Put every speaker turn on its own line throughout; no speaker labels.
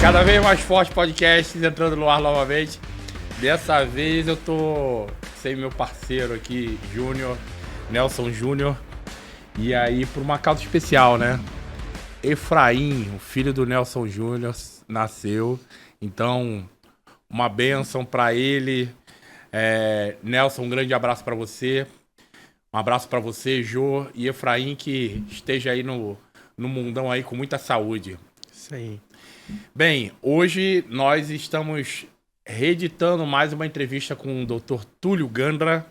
Cada vez mais forte podcast entrando no ar novamente. Dessa vez eu tô sem meu parceiro aqui, Júnior, Nelson Júnior. E aí, por uma causa especial, né? Efraim, o filho do Nelson Júnior, nasceu. Então, uma bênção pra ele. Nelson, um grande abraço pra você. Um abraço pra você, Jô e Efraim, que esteja aí no mundão aí com muita saúde.
Isso aí.
Bem, hoje nós estamos reeditando mais uma entrevista com o Dr. Túlio Gandra,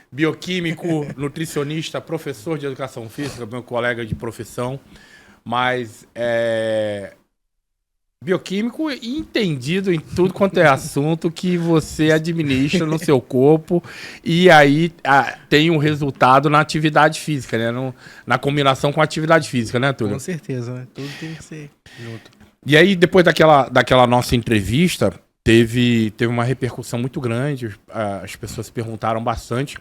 bioquímico, nutricionista, professor de educação física, meu colega de profissão, mas bioquímico e entendido em tudo quanto é assunto que você administra no seu corpo e aí tem um resultado na atividade física, né? Na combinação com a atividade física, né, Túlio?
Com certeza, né? Tudo tem que ser junto.
E aí, depois daquela nossa entrevista, teve uma repercussão muito grande, as pessoas perguntaram bastante,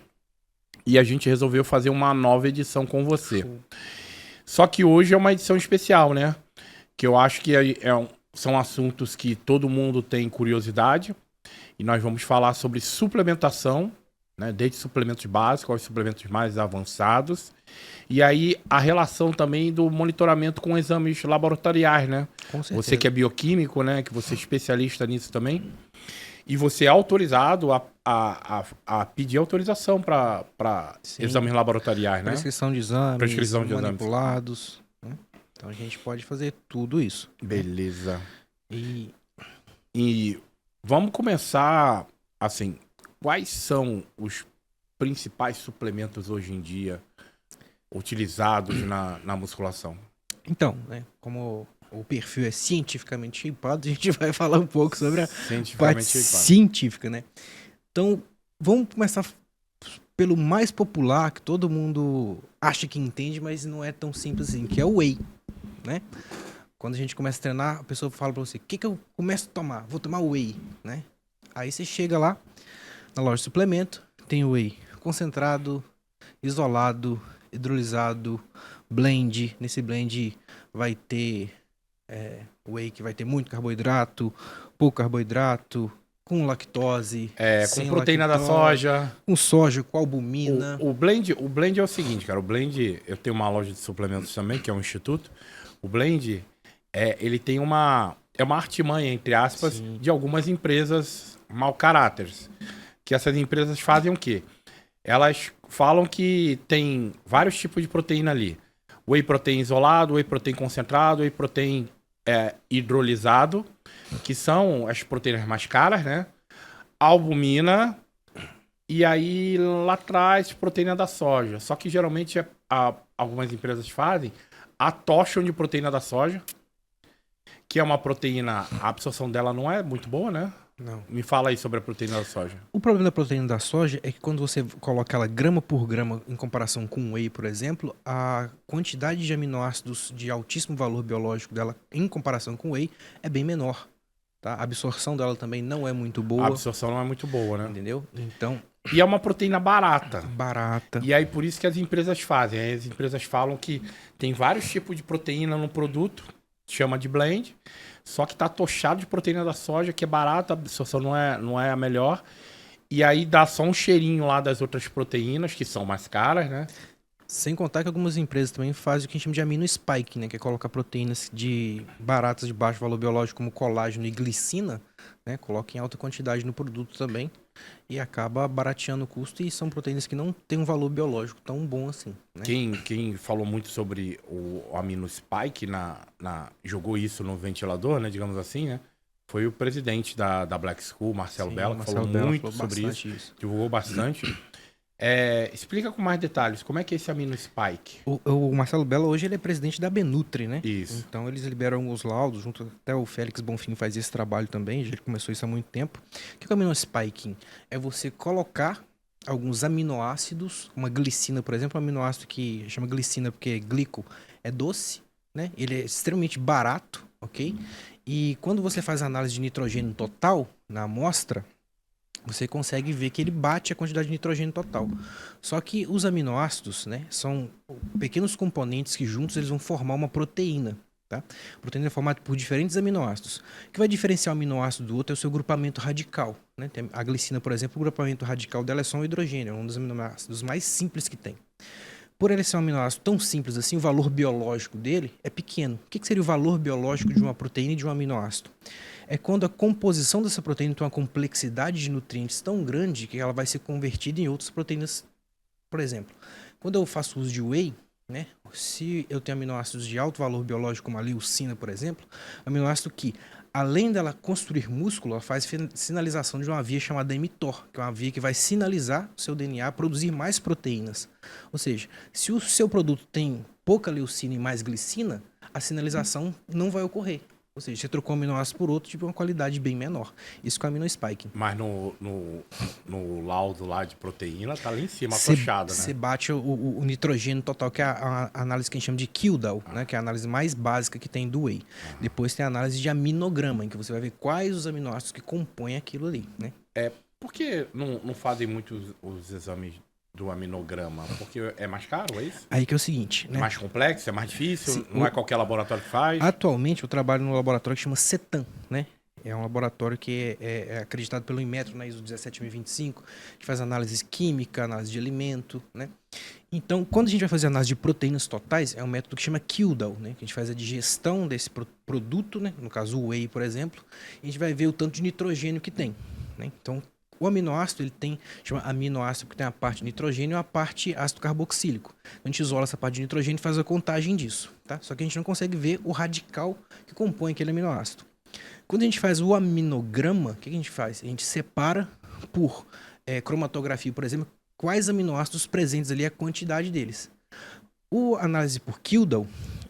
e a gente resolveu fazer uma nova edição com você. Só que hoje é uma edição especial, né? Que eu acho que são assuntos que todo mundo tem curiosidade, e nós vamos falar sobre suplementação, né? Desde suplementos básicos aos suplementos mais avançados, e aí a relação também do monitoramento com exames laboratoriais, né?
Com certeza.
Você que é bioquímico, né? Que você é especialista nisso também. E você é autorizado a pedir autorização para exames laboratoriais, né?
Prescrição de exames,
Prescrição de exames.
manipulados. Né? Então a gente pode fazer tudo isso.
Beleza.
Né?
E vamos começar, assim, quais são os principais suplementos hoje em dia utilizados na musculação?
Então, né, como o perfil é cientificamente shapeado, a gente vai falar um pouco sobre a parte científica, né? Então, vamos começar pelo mais popular, que todo mundo acha que entende, mas não é tão simples assim, que é o whey, né? Quando a gente começa a treinar, a pessoa fala pra você, o que eu começo a tomar? Vou tomar whey, né? Aí você chega lá, na loja de suplemento, tem o whey concentrado, isolado, hidrolisado, blend. Nesse blend vai ter whey que vai ter muito carboidrato, pouco carboidrato, com lactose,
com proteína da soja.
Com soja, com albumina.
O blend é o seguinte, cara. O blend, eu tenho uma loja de suplementos também, que é um instituto. O blend, ele tem é uma artimanha, entre aspas,
Sim.
de algumas empresas mau caráteres. Que essas empresas fazem o quê? Elas falam que tem vários tipos de proteína ali. Whey protein isolado, whey protein concentrado, whey protein hidrolisado, que são as proteínas mais caras, né? Albumina, e aí lá atrás proteína da soja. Só que geralmente algumas empresas fazem a tocha de proteína da soja, que é uma proteína, a absorção dela não é muito boa, né?
Não.
Me fala aí sobre a proteína da soja.
O problema da proteína da soja é que quando você coloca ela grama por grama em comparação com o whey, por exemplo, a quantidade de aminoácidos de altíssimo valor biológico dela em comparação com o whey é bem menor. Tá? A absorção dela também não é muito boa.
A absorção não é muito boa, né?
Entendeu? Então...
E é uma proteína barata.
Barata.
E aí por isso que as empresas fazem. Aí as empresas falam que tem vários tipos de proteína no produto, chama de blend, só que tá tochado de proteína da soja, que é barata, a absorção não é a melhor. E aí dá só um cheirinho lá das outras proteínas, que são mais caras, né?
Sem contar que algumas empresas também fazem o que a gente chama de amino spike, né? Que é colocar proteínas baratas de baixo valor biológico, como colágeno e glicina, né? Coloca em alta quantidade no produto também e acaba barateando o custo, e são proteínas que não têm um valor biológico tão bom assim, né?
Quem falou muito sobre o amino spike, jogou isso no ventilador, né? Digamos assim, né? Foi o presidente da Black School, Marcelo Bella, que falou muito sobre isso. Divulgou bastante. Explica com mais detalhes, como é que é esse amino spike?
O Marcelo Bella hoje ele é presidente da Benutri, né?
Isso.
Então eles liberam os laudos, junto até o Félix Bonfim faz esse trabalho também, já começou isso há muito tempo. O que é o amino spiking? É você colocar alguns aminoácidos, uma glicina, por exemplo, um aminoácido que chama glicina porque glico é doce, né? Ele é extremamente barato, ok? E quando você faz a análise de nitrogênio total na amostra, você consegue ver que ele bate a quantidade de nitrogênio total. Só que os aminoácidos, né, são pequenos componentes que juntos eles vão formar uma proteína. Tá? A proteína é formada por diferentes aminoácidos. O que vai diferenciar um aminoácido do outro é o seu grupamento radical. Né? A glicina, por exemplo, o grupamento radical dela é só um hidrogênio, é um dos aminoácidos mais simples que tem. Por ele ser um aminoácido tão simples assim, o valor biológico dele é pequeno. O que seria o valor biológico de uma proteína e de um aminoácido? É quando a composição dessa proteína tem uma complexidade de nutrientes tão grande que ela vai ser convertida em outras proteínas. Por exemplo, quando eu faço uso de whey, né, se eu tenho aminoácidos de alto valor biológico, como a leucina, por exemplo, aminoácido que, além dela construir músculo, ela faz sinalização de uma via chamada mTOR, que é uma via que vai sinalizar o seu DNA a produzir mais proteínas. Ou seja, se o seu produto tem pouca leucina e mais glicina, a sinalização não vai ocorrer. Ou seja, você trocou um aminoácido por outro, tipo uma qualidade bem menor. Isso com a aminospiking.
Mas no laudo lá de proteína, tá lá em cima, atochado, né?
Você bate o nitrogênio total, que é a análise que a gente chama de Kildall, né? Que é a análise mais básica que tem do whey. Depois tem a análise de aminograma, em que você vai ver quais os aminoácidos que compõem aquilo ali, né?
Por que não fazem muito os exames do aminograma? Porque é mais caro, é isso?
Aí que é o seguinte, né?
É mais complexo, é mais difícil, não é qualquer laboratório que faz?
Atualmente eu trabalho num laboratório que chama CETAM, né? É um laboratório que é acreditado pelo Inmetro, na ISO 17025, que faz análise química, análise de alimento, né? Então, quando a gente vai fazer análise de proteínas totais, é um método que chama Kildall, né? Que a gente faz a digestão desse produto, né? No caso, o whey, por exemplo, e a gente vai ver o tanto de nitrogênio que tem, né? Então, o aminoácido, ele tem, chama aminoácido porque tem a parte de nitrogênio e a parte ácido carboxílico. A gente isola essa parte de nitrogênio e faz a contagem disso, tá? Só que a gente não consegue ver o radical que compõe aquele aminoácido. Quando a gente faz o aminograma, o que a gente faz? A gente separa por cromatografia, por exemplo, quais aminoácidos presentes ali, a quantidade deles. O análise por Kildall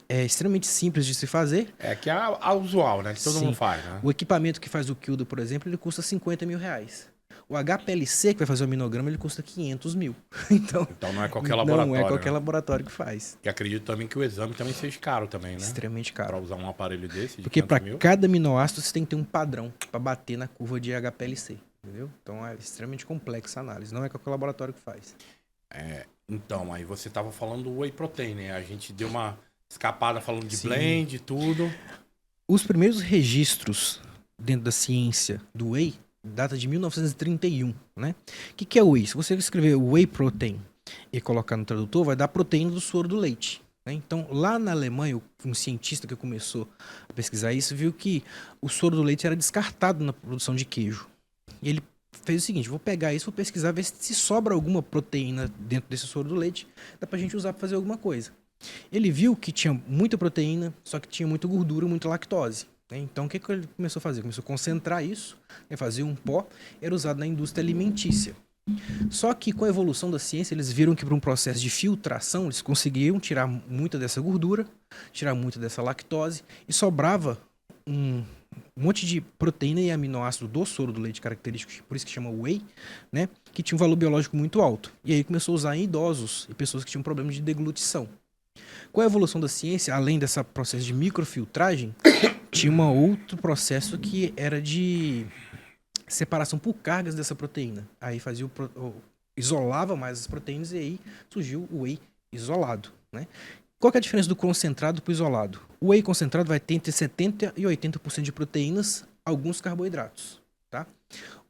é extremamente simples de se fazer.
É que é a usual, né? Que todo mundo faz, né?
O equipamento que faz o Kildall, por exemplo, ele custa 50 mil reais. O HPLC, que vai fazer o aminograma, ele custa 500 mil. Então
não é qualquer laboratório.
Não é qualquer laboratório que faz.
E acredito também que o exame também seja caro também, né?
Extremamente caro.
Para usar um aparelho desse de
Porque para
500 mil.
cada aminoácido você tem que ter um padrão para bater na curva de HPLC, entendeu? Então é extremamente complexa a análise. Não é qualquer laboratório que faz.
Então, aí você estava falando do whey protein, né? A gente deu uma escapada falando de blend e tudo.
Os primeiros registros dentro da ciência do whey data de 1931, né? O que é o whey? Se você escrever whey protein e colocar no tradutor, vai dar proteína do soro do leite, né? Então, lá na Alemanha, um cientista que começou a pesquisar isso viu que o soro do leite era descartado na produção de queijo. E ele fez o seguinte: vou pegar isso, vou pesquisar, ver se sobra alguma proteína dentro desse soro do leite, dá pra gente usar para fazer alguma coisa. Ele viu que tinha muita proteína, só que tinha muita gordura e muita lactose. Então, o que ele começou a fazer? Começou a concentrar isso, fazer um pó, era usado na indústria alimentícia. Só que com a evolução da ciência, eles viram que para um processo de filtração, eles conseguiam tirar muita dessa gordura, tirar muita dessa lactose, e sobrava um monte de proteína e aminoácido do soro do leite característico, por isso que chama whey, né, que tinha um valor biológico muito alto. E aí começou a usar em idosos e pessoas que tinham problema de deglutição. Com a evolução da ciência, além desse processo de microfiltragem, tinha um outro processo que era de separação por cargas dessa proteína. Aí isolava mais as proteínas e aí surgiu o whey isolado, né? Qual que é a diferença do concentrado para o isolado? O whey concentrado vai ter entre 70% e 80% de proteínas, alguns carboidratos, tá?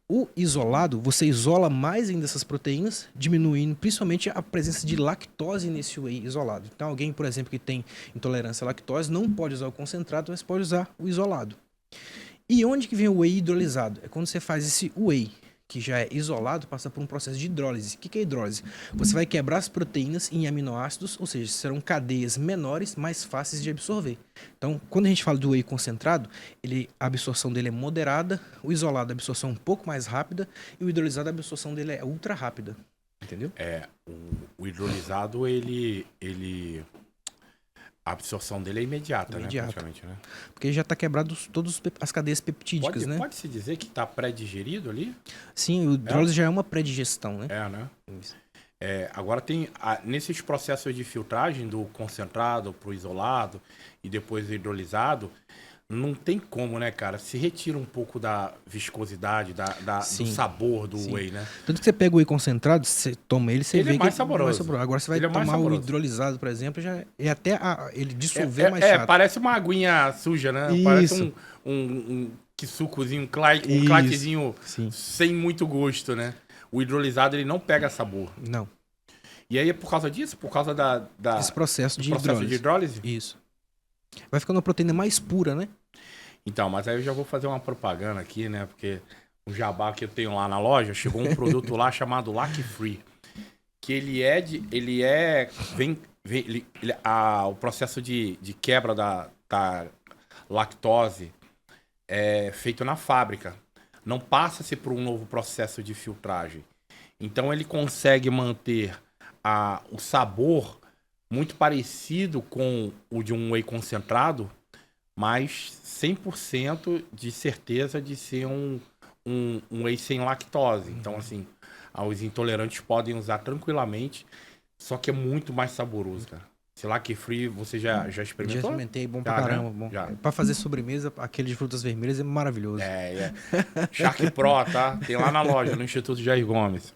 O isolado, você isola mais ainda essas proteínas, diminuindo principalmente a presença de lactose nesse whey isolado. Então, alguém, por exemplo, que tem intolerância à lactose, não pode usar o concentrado, mas pode usar o isolado. E onde que vem o whey hidrolisado? É quando você faz esse whey, que já é isolado, passa por um processo de hidrólise. O que é hidrólise? Você vai quebrar as proteínas em aminoácidos, ou seja, serão cadeias menores, mais fáceis de absorver. Então, quando a gente fala do whey concentrado, a absorção dele é moderada, o isolado a absorção é um pouco mais rápida, e o hidrolisado a absorção dele é ultra rápida. Entendeu?
O hidrolisado, a absorção dele é imediata, né? Praticamente, né?
Porque já está quebrado todas as cadeias peptídicas, né?
Pode-se dizer que está pré-digerido ali?
Sim, o hidrólise já é uma pré-digestão, né?
Né? Isso. Agora tem, nesses processos de filtragem do concentrado para o isolado e depois do hidrolisado, não tem como, né, cara? Se retira um pouco da viscosidade, do sabor do whey, né?
Tanto que você pega o whey concentrado, você toma ele, você vê
é mais saboroso.
Agora você vai tomar o hidrolisado, por exemplo, já é até ele dissolver mais chato.
Parece uma aguinha suja, né?
Isso.
Parece um sucozinho, um clatezinho sem muito gosto, né? O hidrolisado, ele não pega sabor.
Não.
E aí é por causa disso? Por causa
esse processo de
hidrólise?
Isso. Vai ficando uma proteína mais pura, né?
Então, mas aí eu já vou fazer uma propaganda aqui, né? Porque o jabá que eu tenho lá na loja, chegou um produto lá chamado Lac Free. Que o processo de quebra da lactose é feito na fábrica. Não passa-se por um novo processo de filtragem. Então ele consegue manter o sabor muito parecido com o de um whey concentrado, mas 100% de certeza de ser um whey sem lactose. Então, assim, os intolerantes podem usar tranquilamente, só que é muito mais saboroso, cara. Esse Lac Free, você já experimentou?
Já experimentei, bom pra caramba. Né? Bom. Já. Pra fazer sobremesa, aquele de frutas vermelhas é maravilhoso.
Shark Pro, tá? Tem lá na loja, no Instituto Jair Gomes.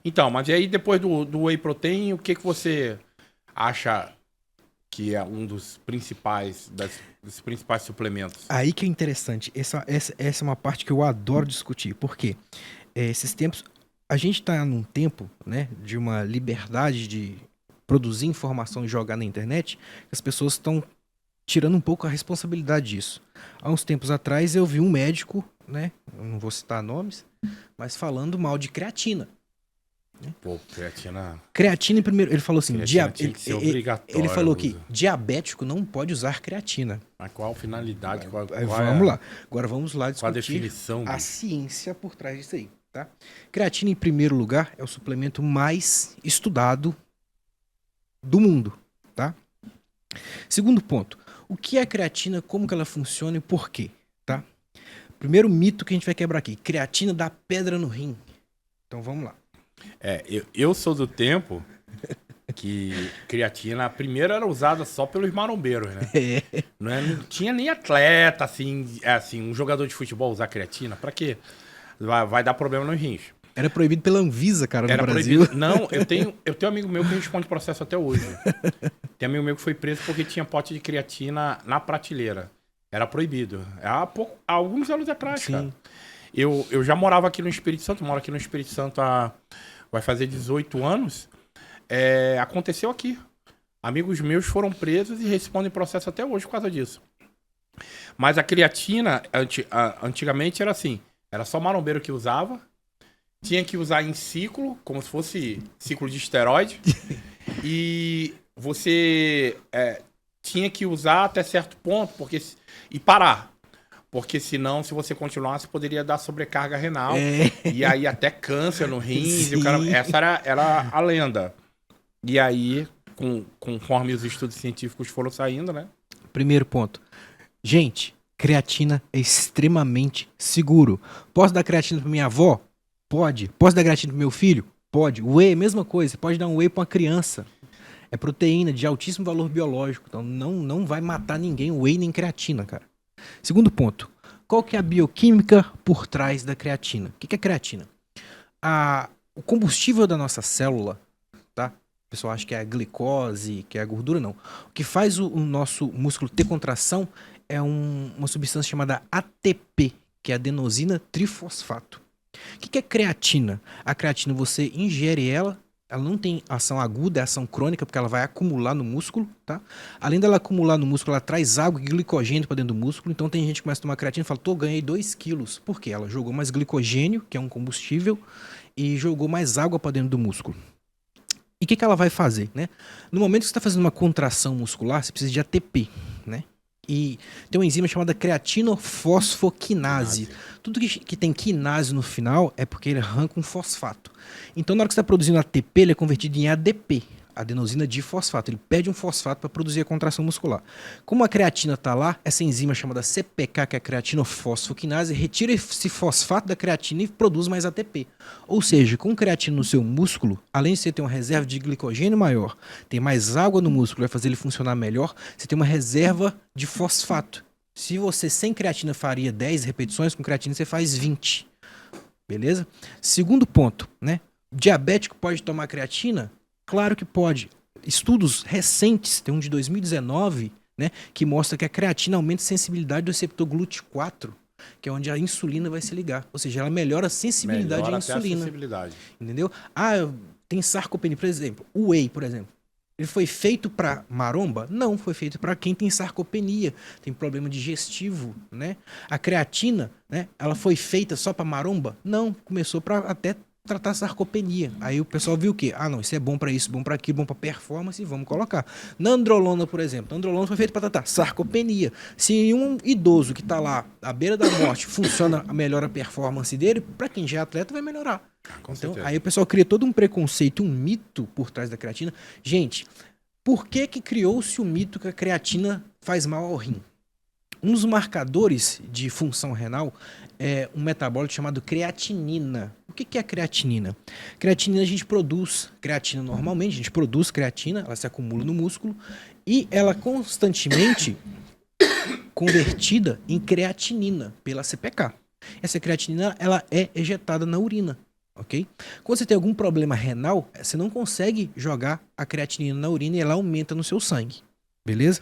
Então, mas e aí depois do whey protein, o que você acha que é um dos principais suplementos?
Aí que é interessante. Essa é uma parte que eu adoro discutir. Por quê? Esses tempos, a gente tá num tempo, né, de uma liberdade de produzir informação e jogar na internet, que as pessoas estão tirando um pouco a responsabilidade disso. Há uns tempos atrás eu vi um médico, né, eu não vou citar nomes, mas falando mal de creatina.
Pô, creatina...
Creatina, primeiro, ele falou assim...
Ele
falou que diabético não pode usar creatina.
Mas qual a finalidade?
Vamos lá. Agora vamos lá discutir
qual a definição
a ciência por trás disso aí, tá? Creatina, em primeiro lugar, é o suplemento mais estudado do mundo, tá? Segundo ponto, o que é creatina, como que ela funciona e por quê, tá? Primeiro mito que a gente vai quebrar aqui, creatina dá pedra no rim. Então vamos lá.
Eu sou do tempo que creatina, a primeira era usada só pelos marombeiros, né? Não tinha nem atleta, assim, um jogador de futebol usar creatina. Pra quê? Vai dar problema nos rins.
Era proibido pela Anvisa, cara, no Brasil. Proibido.
Não, eu tenho um amigo meu que responde processo até hoje. Tem amigo meu que foi preso porque tinha pote de creatina na prateleira. Era proibido. Há alguns anos atrás, sim, cara. Eu já morava aqui no Espírito Santo, moro aqui no Espírito Santo vai fazer 18 anos. Aconteceu aqui. Amigos meus foram presos e respondem processo até hoje por causa disso. Mas a creatina, antigamente era assim, era só marombeiro que usava, tinha que usar em ciclo, como se fosse ciclo de esteroide, e você tinha que usar até certo ponto e parar. Porque senão, se você continuasse, poderia dar sobrecarga renal. E aí até câncer no rins. Essa era a lenda. E aí, conforme os estudos científicos foram saindo, né?
Primeiro ponto. Gente, creatina é extremamente seguro. Posso dar creatina pra minha avó? Pode. Posso dar creatina pro meu filho? Pode. Whey, mesma coisa. Você pode dar um whey pra uma criança. É proteína de altíssimo valor biológico. Então não vai matar ninguém whey nem creatina, cara. Segundo ponto, qual que é a bioquímica por trás da creatina? O que é creatina? O combustível da nossa célula, tá? O pessoal acha que é a glicose, que é a gordura, não. O que faz o nosso músculo ter contração é uma substância chamada ATP, que é adenosina trifosfato. O que é creatina? A creatina, você ingere ela não tem ação aguda, é ação crônica, porque ela vai acumular no músculo, tá? Além dela acumular no músculo, ela traz água e glicogênio para dentro do músculo. Então tem gente que começa a tomar creatina e fala, ganhei 2 quilos. Por quê? Ela jogou mais glicogênio, que é um combustível, e jogou mais água para dentro do músculo. E o que ela vai fazer, né? No momento que você está fazendo uma contração muscular, você precisa de ATP, né? E tem uma enzima chamada creatinofosfoquinase. Tudo que tem quinase no final é porque ele arranca um fosfato. Então, na hora que você está produzindo ATP, ele é convertido em ADP, adenosina difosfato. Ele pede um fosfato para produzir a contração muscular. Como a creatina está lá, essa enzima chamada CPK, que é a creatinofosfoquinase, retira esse fosfato da creatina e produz mais ATP. Ou seja, com creatina no seu músculo, além de você ter uma reserva de glicogênio maior, ter mais água no músculo, vai fazer ele funcionar melhor, você tem uma reserva de fosfato. Se você sem creatina faria 10 repetições, com creatina você faz 20. Beleza? Segundo ponto, né? Diabético pode tomar creatina? Claro que pode. Estudos recentes, tem um de 2019, né, que mostra que a creatina aumenta a sensibilidade do receptor GLUT4, que é onde a insulina vai se ligar. Ou seja, ela melhora a sensibilidade à insulina. A sensibilidade. Entendeu? Tem sarcopenia, por exemplo. O whey, por exemplo. Ele foi feito para maromba? Não, foi feito para quem tem sarcopenia, tem problema digestivo, né? A creatina, né? Ela foi feita só para maromba? Não, começou para até tratar sarcopenia. Aí o pessoal viu o quê? Não, isso é bom para isso, bom para aquilo, bom para performance, vamos colocar. Nandrolona, por exemplo. Nandrolona foi feito para tratar sarcopenia. Se um idoso que está lá à beira da morte funciona, melhora a performance dele, para quem já é atleta vai melhorar. Então, aí o pessoal cria todo um preconceito, um mito por trás da creatina. Gente, por que criou-se o mito que a creatina faz mal ao rim? Um dos marcadores de função renal é um metabólito chamado creatinina. O que é a creatinina? Creatinina a gente produz creatina normalmente, a gente produz creatina, ela se acumula no músculo e ela constantemente convertida em creatinina pela CPK. Essa creatinina ela é ejetada na urina. Ok? Quando você tem algum problema renal, você não consegue jogar a creatinina na urina e ela aumenta no seu sangue. Beleza?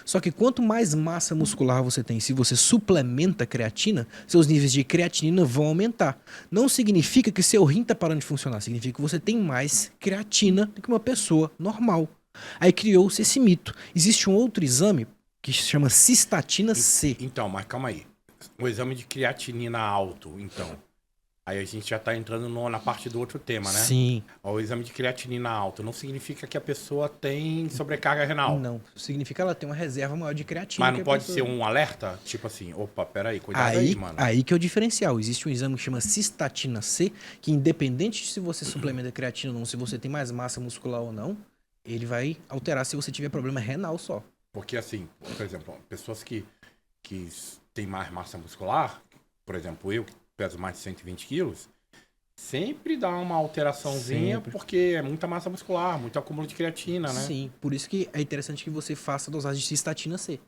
Só que quanto mais massa muscular você tem, se você suplementa a creatina, seus níveis de creatinina vão aumentar. Não significa que seu rim está parando de funcionar, significa que você tem mais creatina do que uma pessoa normal. Aí criou-se esse mito. Existe um outro exame que se chama cistatina C.
Então, mas calma aí. O exame de creatinina alto, então... Aí a gente já tá entrando na parte do outro tema, né?
Sim.
O exame de creatinina alto não significa que a pessoa tem sobrecarga renal.
Não, significa que ela tem uma reserva maior de creatina.
Mas não pode ser um alerta? Tipo assim, opa, peraí, cuidado aí, mano.
Aí que é o diferencial. Existe um exame que chama cistatina C, que independente de se você suplementa creatina ou não, se você tem mais massa muscular ou não, ele vai alterar se você tiver problema renal só.
Porque assim, por exemplo, pessoas que têm mais massa muscular, por exemplo, eu que peso mais de 120 quilos, sempre dá uma alteraçãozinha, porque é muita massa muscular, muito acúmulo de creatina, né?
Sim, por isso que é interessante que você faça a dosagem de cistatina C.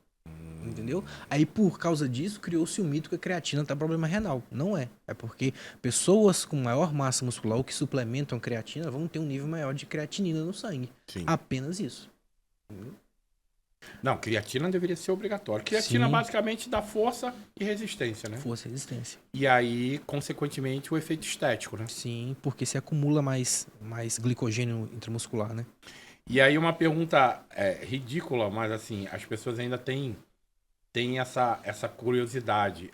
Entendeu? Aí, por causa disso, criou-se o mito que a creatina tá problema renal. Não é. É porque pessoas com maior massa muscular ou que suplementam creatina vão ter um nível maior de creatinina no sangue. Sim. Apenas isso. Entendeu?
Não, creatina deveria ser obrigatório. Creatina basicamente dá força e resistência, né?
Força e resistência.
E aí, consequentemente, o efeito estético, né?
Sim, porque se acumula mais glicogênio intramuscular, né?
E aí uma pergunta ridícula, mas assim, as pessoas ainda têm essa curiosidade,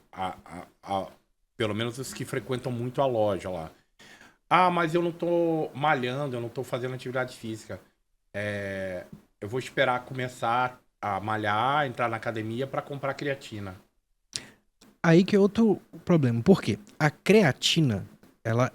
pelo menos os que frequentam muito a loja lá. Mas eu não tô malhando, eu não tô fazendo atividade física. Eu vou esperar começar a malhar, entrar na academia para comprar creatina.
Aí que é outro problema. Por quê? A creatina, ela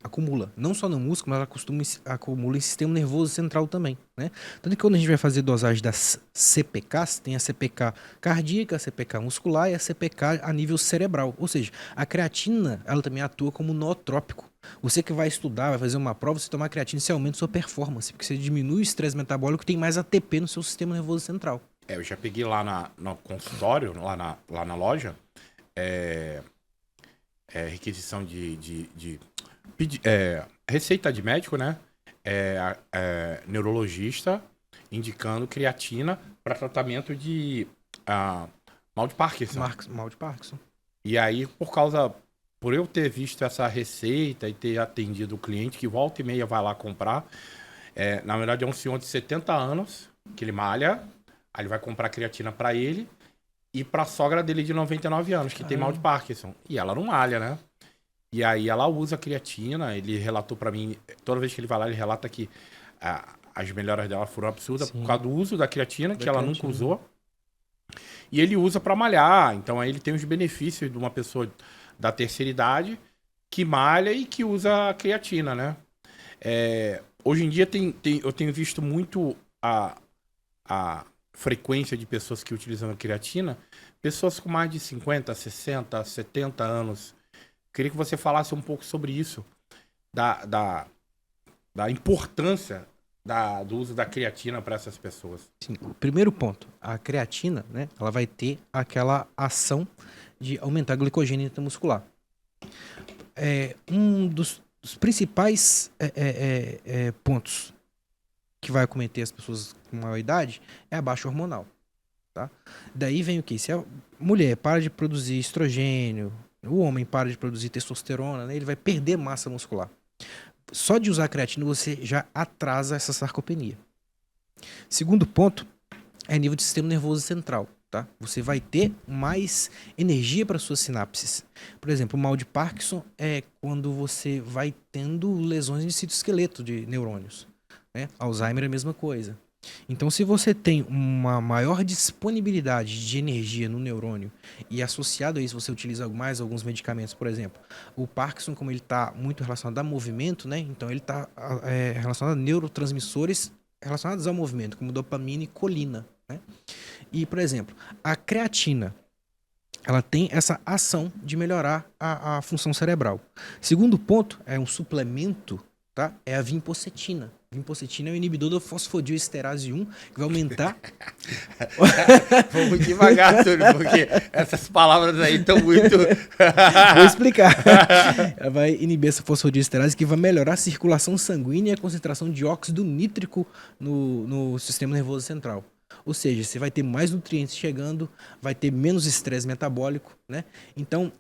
acumula, não só no músculo, mas ela acumula em sistema nervoso central também, né? Tanto que quando a gente vai fazer dosagem das CPKs, tem a CPK cardíaca, a CPK muscular e a CPK a nível cerebral. Ou seja, a creatina, ela também atua como nootrópico. Você que vai estudar, vai fazer uma prova, você tomar creatina, você aumenta sua performance, porque você diminui o estresse metabólico, tem mais ATP no seu sistema nervoso central.
Eu já peguei lá no consultório, lá na loja, requisição receita de médico, né? Neurologista indicando creatina para tratamento de mal de Parkinson.
Mal de Parkinson.
E aí, por eu ter visto essa receita e ter atendido o cliente que volta e meia vai lá comprar, na verdade é um senhor de 70 anos que ele malha, aí ele vai comprar creatina para ele e para a sogra dele de 99 anos, que tem mal de Parkinson. E ela não malha, né? E aí ela usa a creatina, ele relatou para mim, toda vez que ele vai lá, ele relata que as melhoras dela foram absurdas por causa do uso da creatina, que ela nunca usou. E ele usa para malhar, então aí ele tem os benefícios de uma pessoa da terceira idade que malha e que usa a creatina, né? Hoje em dia eu tenho visto muito a frequência de pessoas que utilizam a creatina, pessoas com mais de 50, 60, 70 anos. Queria que você falasse um pouco sobre isso, da importância do uso da creatina para essas pessoas?
Sim, o primeiro ponto, a creatina, né, ela vai ter aquela ação de aumentar a glicogênio intramuscular. Um dos principais pontos que vai acometer as pessoas com maior idade é a baixa hormonal. Tá? Daí vem o que? Se a mulher para de produzir estrogênio, o homem para de produzir testosterona, né, ele vai perder massa muscular. Só de usar creatina você já atrasa essa sarcopenia. Segundo ponto é nível de sistema nervoso central. Tá? Você vai ter mais energia para suas sinapses. Por exemplo, o mal de Parkinson é quando você vai tendo lesões de citoesqueleto de neurônios. Né? Alzheimer é a mesma coisa. Então, se você tem uma maior disponibilidade de energia no neurônio e associado a isso você utiliza mais alguns medicamentos, por exemplo, o Parkinson, como ele está muito relacionado a movimento, né? Então ele está relacionado a neurotransmissores relacionados ao movimento, como dopamina e colina. Né? E, por exemplo, a creatina, ela tem essa ação de melhorar a função cerebral. Segundo ponto, é um suplemento, tá? É a vinpocetina. Vinpocetina é o inibidor da fosfodiesterase 1, que vai aumentar...
Vamos devagar, Túlio, porque essas palavras aí estão muito...
Vou explicar. Ela vai inibir essa fosfodiesterase, que vai melhorar a circulação sanguínea e a concentração de óxido nítrico no sistema nervoso central. Ou seja, você vai ter mais nutrientes chegando, vai ter menos estresse metabólico, né? Então,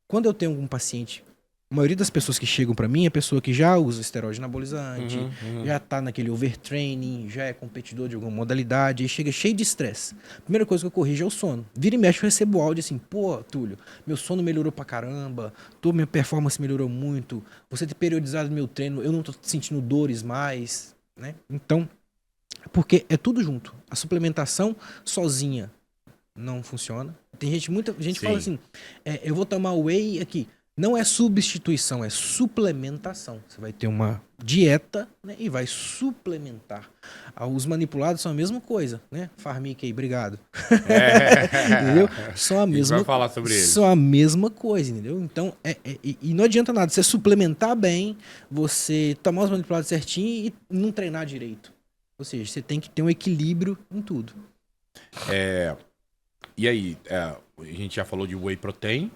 quando eu tenho algum paciente, a maioria das pessoas que chegam para mim é pessoa que já usa esteroide anabolizante, já tá naquele overtraining, já é competidor de alguma modalidade, e chega cheio de estresse. Primeira coisa que eu corrijo é o sono. Vira e mexe, eu recebo áudio assim, pô, Túlio, meu sono melhorou pra caramba, minha performance melhorou muito, você ter periodizado meu treino, eu não tô sentindo dores mais, né? Então, porque é tudo junto. A suplementação sozinha não funciona. Tem muita gente fala assim, eu vou tomar whey aqui. Não é substituição, é suplementação. Você vai ter uma dieta, né, e vai suplementar. Os manipulados são a mesma coisa, né? Farmic aí, obrigado. Entendeu? São a mesma,
vai falar sobre eles.
São a mesma coisa, entendeu? Então, e não adianta nada você suplementar bem, você tomar os manipulados certinho e não treinar direito. Ou seja, você tem que ter um equilíbrio em tudo.
E aí, a gente já falou de whey protein,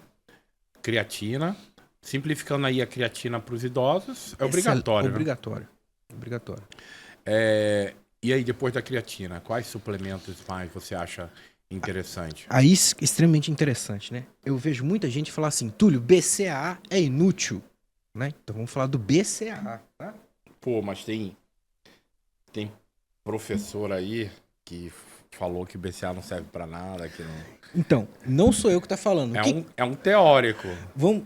creatina. Simplificando aí a creatina para os idosos, é obrigatório.
Obrigatório.
E aí, depois da creatina, quais suplementos mais você acha interessante?
Aí, extremamente interessante, né? Eu vejo muita gente falar assim, Túlio, BCAA é inútil, né? Então vamos falar do BCAA, tá?
Pô, mas tem professor aí que falou que o BCAA não serve pra nada, que não...
Então, não sou eu que tá falando.
É um teórico.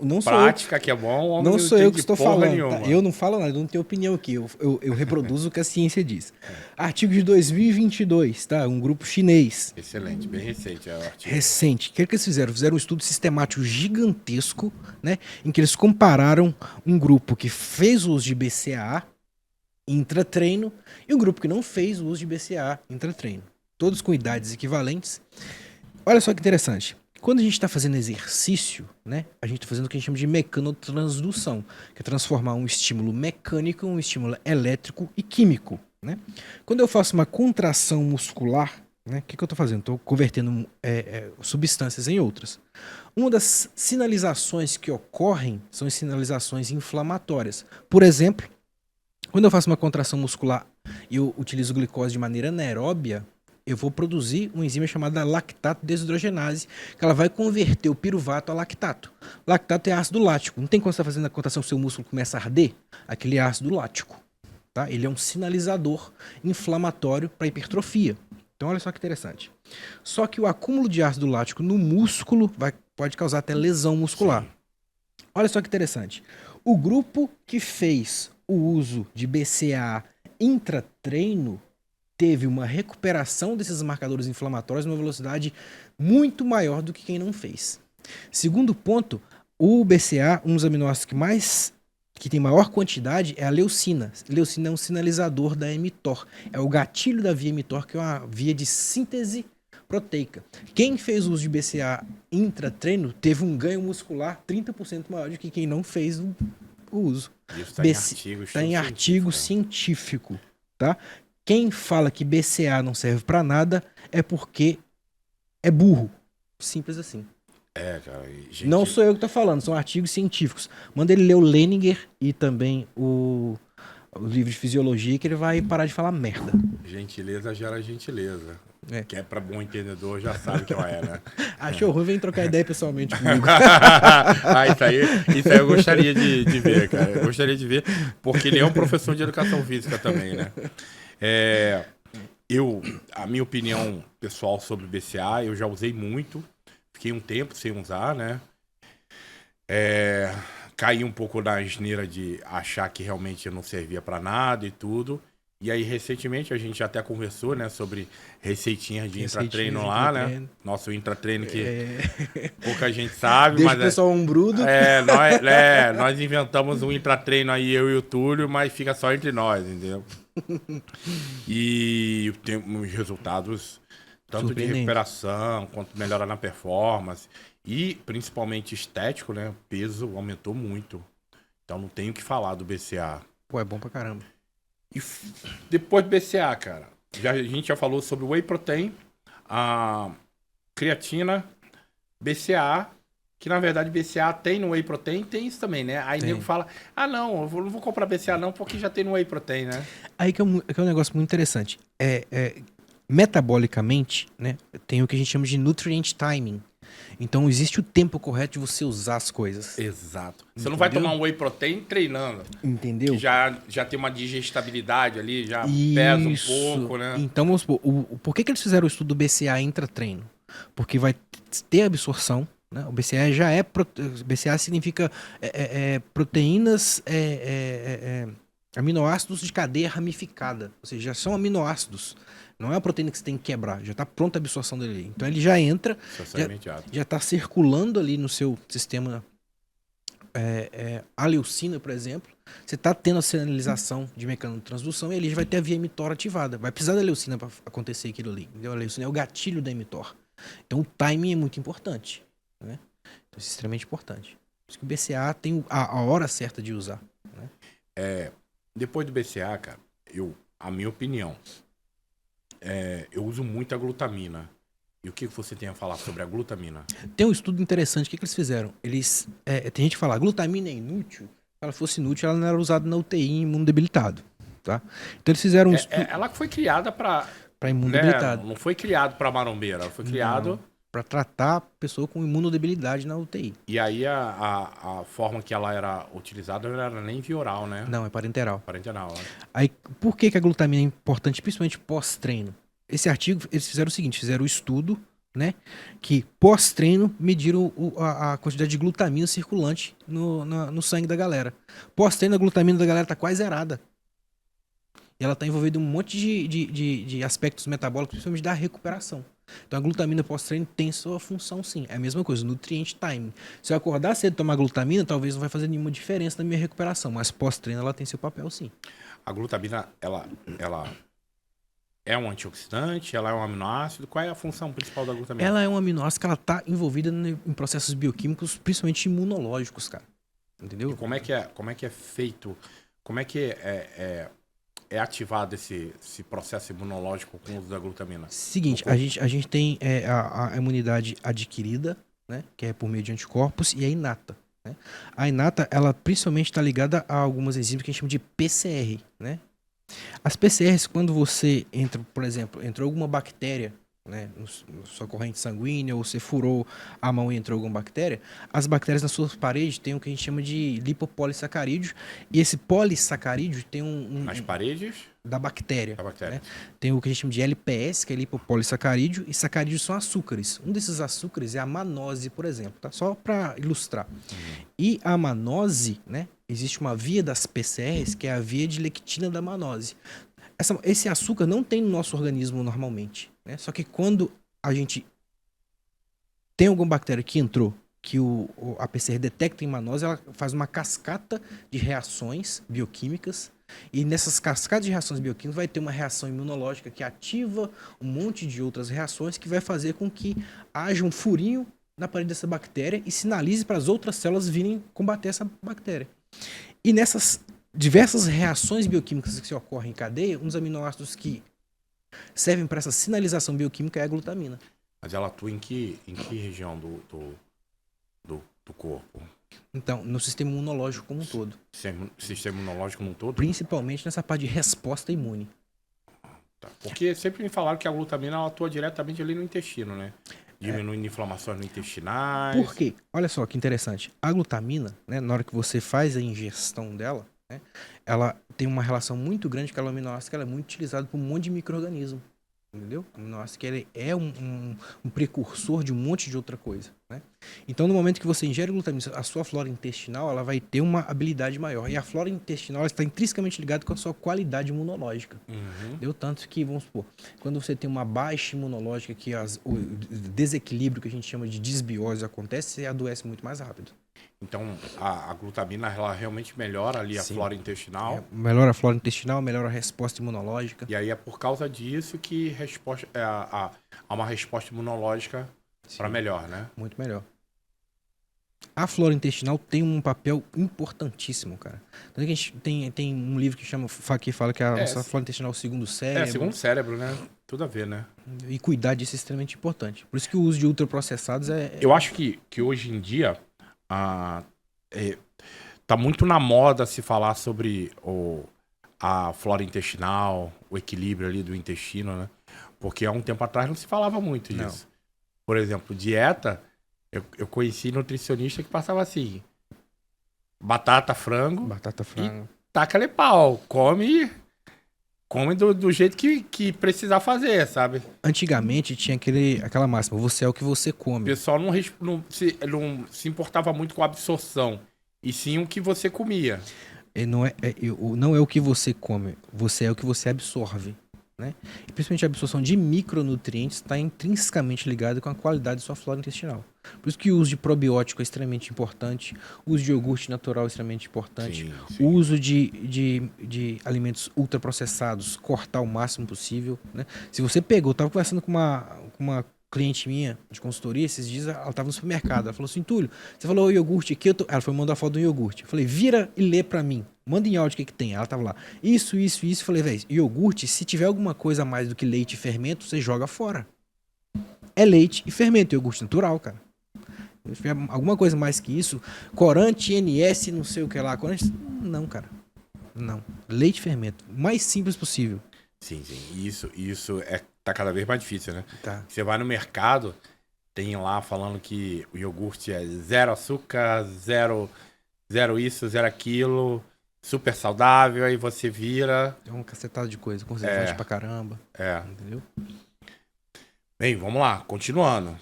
Não sou
prática
eu
que é bom,
não sou eu que estou falando.
Tá?
Eu não falo nada, eu não tenho opinião aqui. Eu reproduzo o que a ciência diz. Artigo de 2022, tá? Um grupo chinês.
Excelente, bem recente é o artigo.
Recente. O que eles fizeram? Fizeram um estudo sistemático gigantesco, né? Em que eles compararam um grupo que fez o uso de BCAA intratreino e um grupo que não fez o uso de BCAA intratreino. Todos com idades equivalentes. Olha só que interessante. Quando a gente está fazendo exercício, né, a gente está fazendo o que a gente chama de mecanotransdução, que é transformar um estímulo mecânico em um estímulo elétrico e químico. Né? Quando eu faço uma contração muscular, né, o que eu estou fazendo? Estou convertendo substâncias em outras. Uma das sinalizações que ocorrem são as sinalizações inflamatórias. Por exemplo, quando eu faço uma contração muscular e eu utilizo glicose de maneira anaeróbia, eu vou produzir uma enzima chamada lactato desidrogenase, que ela vai converter o piruvato a lactato. Lactato é ácido lático. Não tem quando você está fazendo a contração, o seu músculo começa a arder? Aquele ácido lático. Tá? Ele é um sinalizador inflamatório para hipertrofia. Então, olha só que interessante. Só que o acúmulo de ácido lático no músculo pode causar até lesão muscular. Olha só que interessante. O grupo que fez o uso de BCAA intratreino teve uma recuperação desses marcadores inflamatórios numa velocidade muito maior do que quem não fez. Segundo ponto, o BCAA, um dos aminoácidos que tem maior quantidade é a leucina. Leucina é um sinalizador da mTOR. É o gatilho da via mTOR, que é uma via de síntese proteica. Quem fez o uso de BCAA intratreino teve um ganho muscular 30% maior do que quem não fez o uso.
Isso está em artigo
científico. tá? Quem fala que BCA não serve pra nada é porque é burro. Simples assim.
Cara, gente...
Não sou eu que tô falando, são artigos científicos. Manda ele ler o Leninger e também o livro de fisiologia, que ele vai parar de falar merda.
Gentileza gera gentileza. Que é pra bom entendedor, já sabe que é, né?
Achou ruim, vem trocar ideia pessoalmente comigo.
Isso aí eu gostaria de ver, cara. Eu gostaria de ver, porque ele é um professor de educação física também, né? A minha opinião pessoal sobre BCA, eu já usei muito. Fiquei um tempo sem usar, né? Caí um pouco na asneira de achar que realmente não servia pra nada e tudo. E aí, recentemente, a gente até conversou, né, sobre receitinhas de intratreino lá, né? Nosso intratreino que pouca gente sabe,
Deixa
mas...
o pessoal umbrudo.
Nós inventamos um intratreino aí, eu e o Túlio, mas fica só entre nós, entendeu? E temos resultados tanto de recuperação, quanto melhora na performance. E, principalmente, estético, né? O peso aumentou muito. Então, não tenho o que falar do BCA.
Pô, é bom pra caramba.
E depois do BCA, cara, a gente já falou sobre o Whey Protein, a creatina, BCA, que na verdade BCA tem no Whey Protein, tem isso também, né? Aí nego fala, não, eu não vou comprar BCA não, porque já tem no Whey Protein, né?
Aí que é um negócio muito interessante. Metabolicamente, né, tem o que a gente chama de nutrient timing. Então existe o tempo correto de você usar as coisas.
Exato. Você não vai tomar um Whey Protein treinando.
Entendeu?
Que já tem uma digestibilidade ali, já pesa um pouco, né?
Então, vamos supor, por que eles fizeram o estudo do BCA intra-treino? Porque vai ter absorção, né? O BCA já é... BCA significa proteínas... aminoácidos de cadeia ramificada. Ou seja, já são aminoácidos. Não é uma proteína que você tem que quebrar. Já está pronta a absorção dele. Então ele já entra, já está circulando ali no seu sistema a leucina, por exemplo. Você está tendo a sinalização de mecanismo de transdução e ele já vai ter a via mTOR ativada. Vai precisar da leucina para acontecer aquilo ali. Entendeu? A leucina é o gatilho da mTOR. Então o timing é muito importante. Né? Então, isso é extremamente importante. Por isso que o BCA tem a hora certa de usar. Né?
Depois do BCA, cara, a minha opinião, eu uso muito a glutamina. E o que você tem a falar sobre a glutamina?
Tem um estudo interessante. O que eles fizeram? Tem gente que fala, a glutamina é inútil. Se ela fosse inútil, ela não era usada na UTI em imunodebilitado. Tá? Então eles fizeram um estudo...
Ela foi criada para
imunodebilitado.
Né? Não foi criado para marombeira, ela foi criado...
Para tratar a pessoa com imunodebilidade na UTI.
E aí a forma que ela era utilizada não era nem via oral, né?
Não, é parenteral.
Parenteral. Né?
Aí, por que a glutamina é importante, principalmente pós-treino? Esse artigo, eles fizeram o seguinte, fizeram o estudo, né? Que pós-treino mediram a quantidade de glutamina circulante no sangue da galera. Pós-treino, a glutamina da galera tá quase zerada. E ela tá envolvida em um monte de aspectos metabólicos, principalmente da recuperação. Então a glutamina pós-treino tem sua função sim. É a mesma coisa, nutrient time. Se eu acordar cedo e tomar glutamina, talvez não vai fazer nenhuma diferença na minha recuperação, mas pós-treino ela tem seu papel sim.
A glutamina, ela é um antioxidante, ela é um aminoácido. Qual é a função principal da glutamina?
Ela é um aminoácido que ela tá envolvida em processos bioquímicos, principalmente imunológicos, cara. Entendeu?
E como é que é feito? Como é que é ativado esse processo imunológico com o uso da glutamina?
Seguinte, a gente tem a imunidade adquirida, né, que é por meio de anticorpos, e a inata. Né? A inata, ela principalmente está ligada a algumas enzimas que a gente chama de PCR. Né? As PCRs, quando você entra, por exemplo, entrou alguma bactéria, né, na sua corrente sanguínea, ou você furou a mão e entrou alguma bactéria, as bactérias nas suas paredes têm o que a gente chama de lipopolissacarídeo, e esse polissacarídeo tem
Nas paredes?
Da bactéria.
Da bactéria.
Né? Tem o que a gente chama de LPS, que é lipopolissacarídeo, e sacarídeos são açúcares. Um desses açúcares é a manose, por exemplo, tá? Só para ilustrar. E a manose, né, existe uma via das PCRs, que é a via de lectina da manose. Esse açúcar não tem no nosso organismo normalmente. Né? Só que quando a gente tem alguma bactéria que entrou, que a PCR detecta em manose, ela faz uma cascata de reações bioquímicas. E nessas cascatas de reações bioquímicas vai ter uma reação imunológica que ativa um monte de outras reações que vai fazer com que haja um furinho na parede dessa bactéria e sinalize para as outras células virem combater essa bactéria. E nessas diversas reações bioquímicas que ocorrem em cadeia, um dos aminoácidos que servem para essa sinalização bioquímica é a glutamina.
Mas ela atua em que região do corpo?
Então, no sistema imunológico como um todo.
Sistema imunológico como um todo?
Principalmente nessa parte de resposta imune.
Tá. Porque sempre me falaram que a glutamina ela atua diretamente ali no intestino, né? Diminuindo inflamações no intestinais.
Por quê? Olha só que interessante. A glutamina, né, na hora que você faz a ingestão dela, né, ela tem uma relação muito grande com a aminoácido que ela é muito utilizada por um monte de micro-organismo. Entendeu? O aminoácido que ele é um precursor de um monte de outra coisa, né? Então, no momento que você ingere glutamina, a sua flora intestinal ela vai ter uma habilidade maior. E a flora intestinal está intrinsecamente ligada com a sua qualidade imunológica. Deu tanto que, vamos supor, quando você tem uma baixa imunológica, que o desequilíbrio que a gente chama de disbiose acontece, você adoece muito mais rápido.
Então, a glutamina ela realmente melhora ali a flora intestinal.
Melhora a flora intestinal, melhora a resposta imunológica.
E aí é por causa disso que há uma resposta imunológica para melhor, né?
Muito melhor. A flora intestinal tem um papel importantíssimo, cara. Tanto que a gente tem um livro que fala que a nossa flora intestinal é o segundo cérebro.
É, segundo cérebro, né? Tudo a ver, né?
E cuidar disso é extremamente importante. Por isso que o uso de ultraprocessados
Eu acho que hoje em dia tá muito na moda se falar sobre a flora intestinal, o equilíbrio ali do intestino, né? Porque há um tempo atrás não se falava muito disso. Não. Por exemplo, dieta, eu conheci nutricionista que passava assim, batata, frango e taca-lhe pau, come do jeito que precisar fazer, sabe?
Antigamente tinha aquela máxima, você é o que você come.
O pessoal não se importava muito com a absorção, e sim o que você comia.
Não é o que você come, você é o que você absorve. Né? E principalmente a absorção de micronutrientes está intrinsecamente ligada com a qualidade de sua flora intestinal. Por isso que o uso de probiótico é extremamente importante, o uso de iogurte natural é extremamente importante, sim. O uso de alimentos ultraprocessados, cortar o máximo possível. Né? Se você pegou, eu estava conversando com uma cliente minha de consultoria, esses dias ela estava no supermercado, ela falou assim, Túlio, você falou o iogurte aqui, ela foi mandar a foto do iogurte. Eu falei, vira e lê pra mim, manda em áudio o que tem. Ela tava lá, isso. Eu falei, velho, iogurte, se tiver alguma coisa a mais do que leite e fermento, você joga fora. É leite e fermento, iogurte natural, cara. Se tiver alguma coisa mais que isso, corante, NS, não sei o que lá, corante, não, cara. Não. Leite e fermento, o mais simples possível.
Sim. Isso tá cada vez mais difícil, né?
Tá.
Você vai no mercado, tem lá falando que o iogurte é 0 açúcar, zero isso, 0 aquilo, super saudável, aí você vira...
Tem uma cacetada de coisa, conservante pra caramba. Entendeu?
Bem, vamos lá, continuando.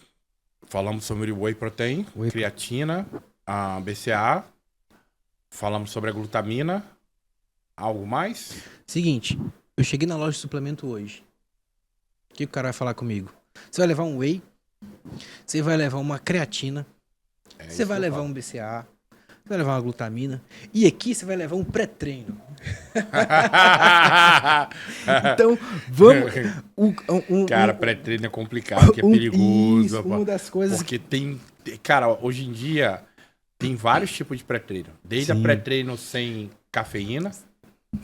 Falamos sobre o whey protein, creatina, a BCA, falamos sobre a glutamina, algo mais?
Seguinte, eu cheguei na loja de suplemento hoje. O que o cara vai falar comigo? Você vai levar um whey, você vai levar uma creatina, você vai levar um BCA, você vai levar uma glutamina, e aqui você vai levar um pré-treino. Então, vamos...
Cara, pré-treino é complicado, que é perigoso.
Isso, uma das coisas...
Porque tem... Cara, hoje em dia tem vários tipos de pré-treino. Desde a pré-treino sem cafeína,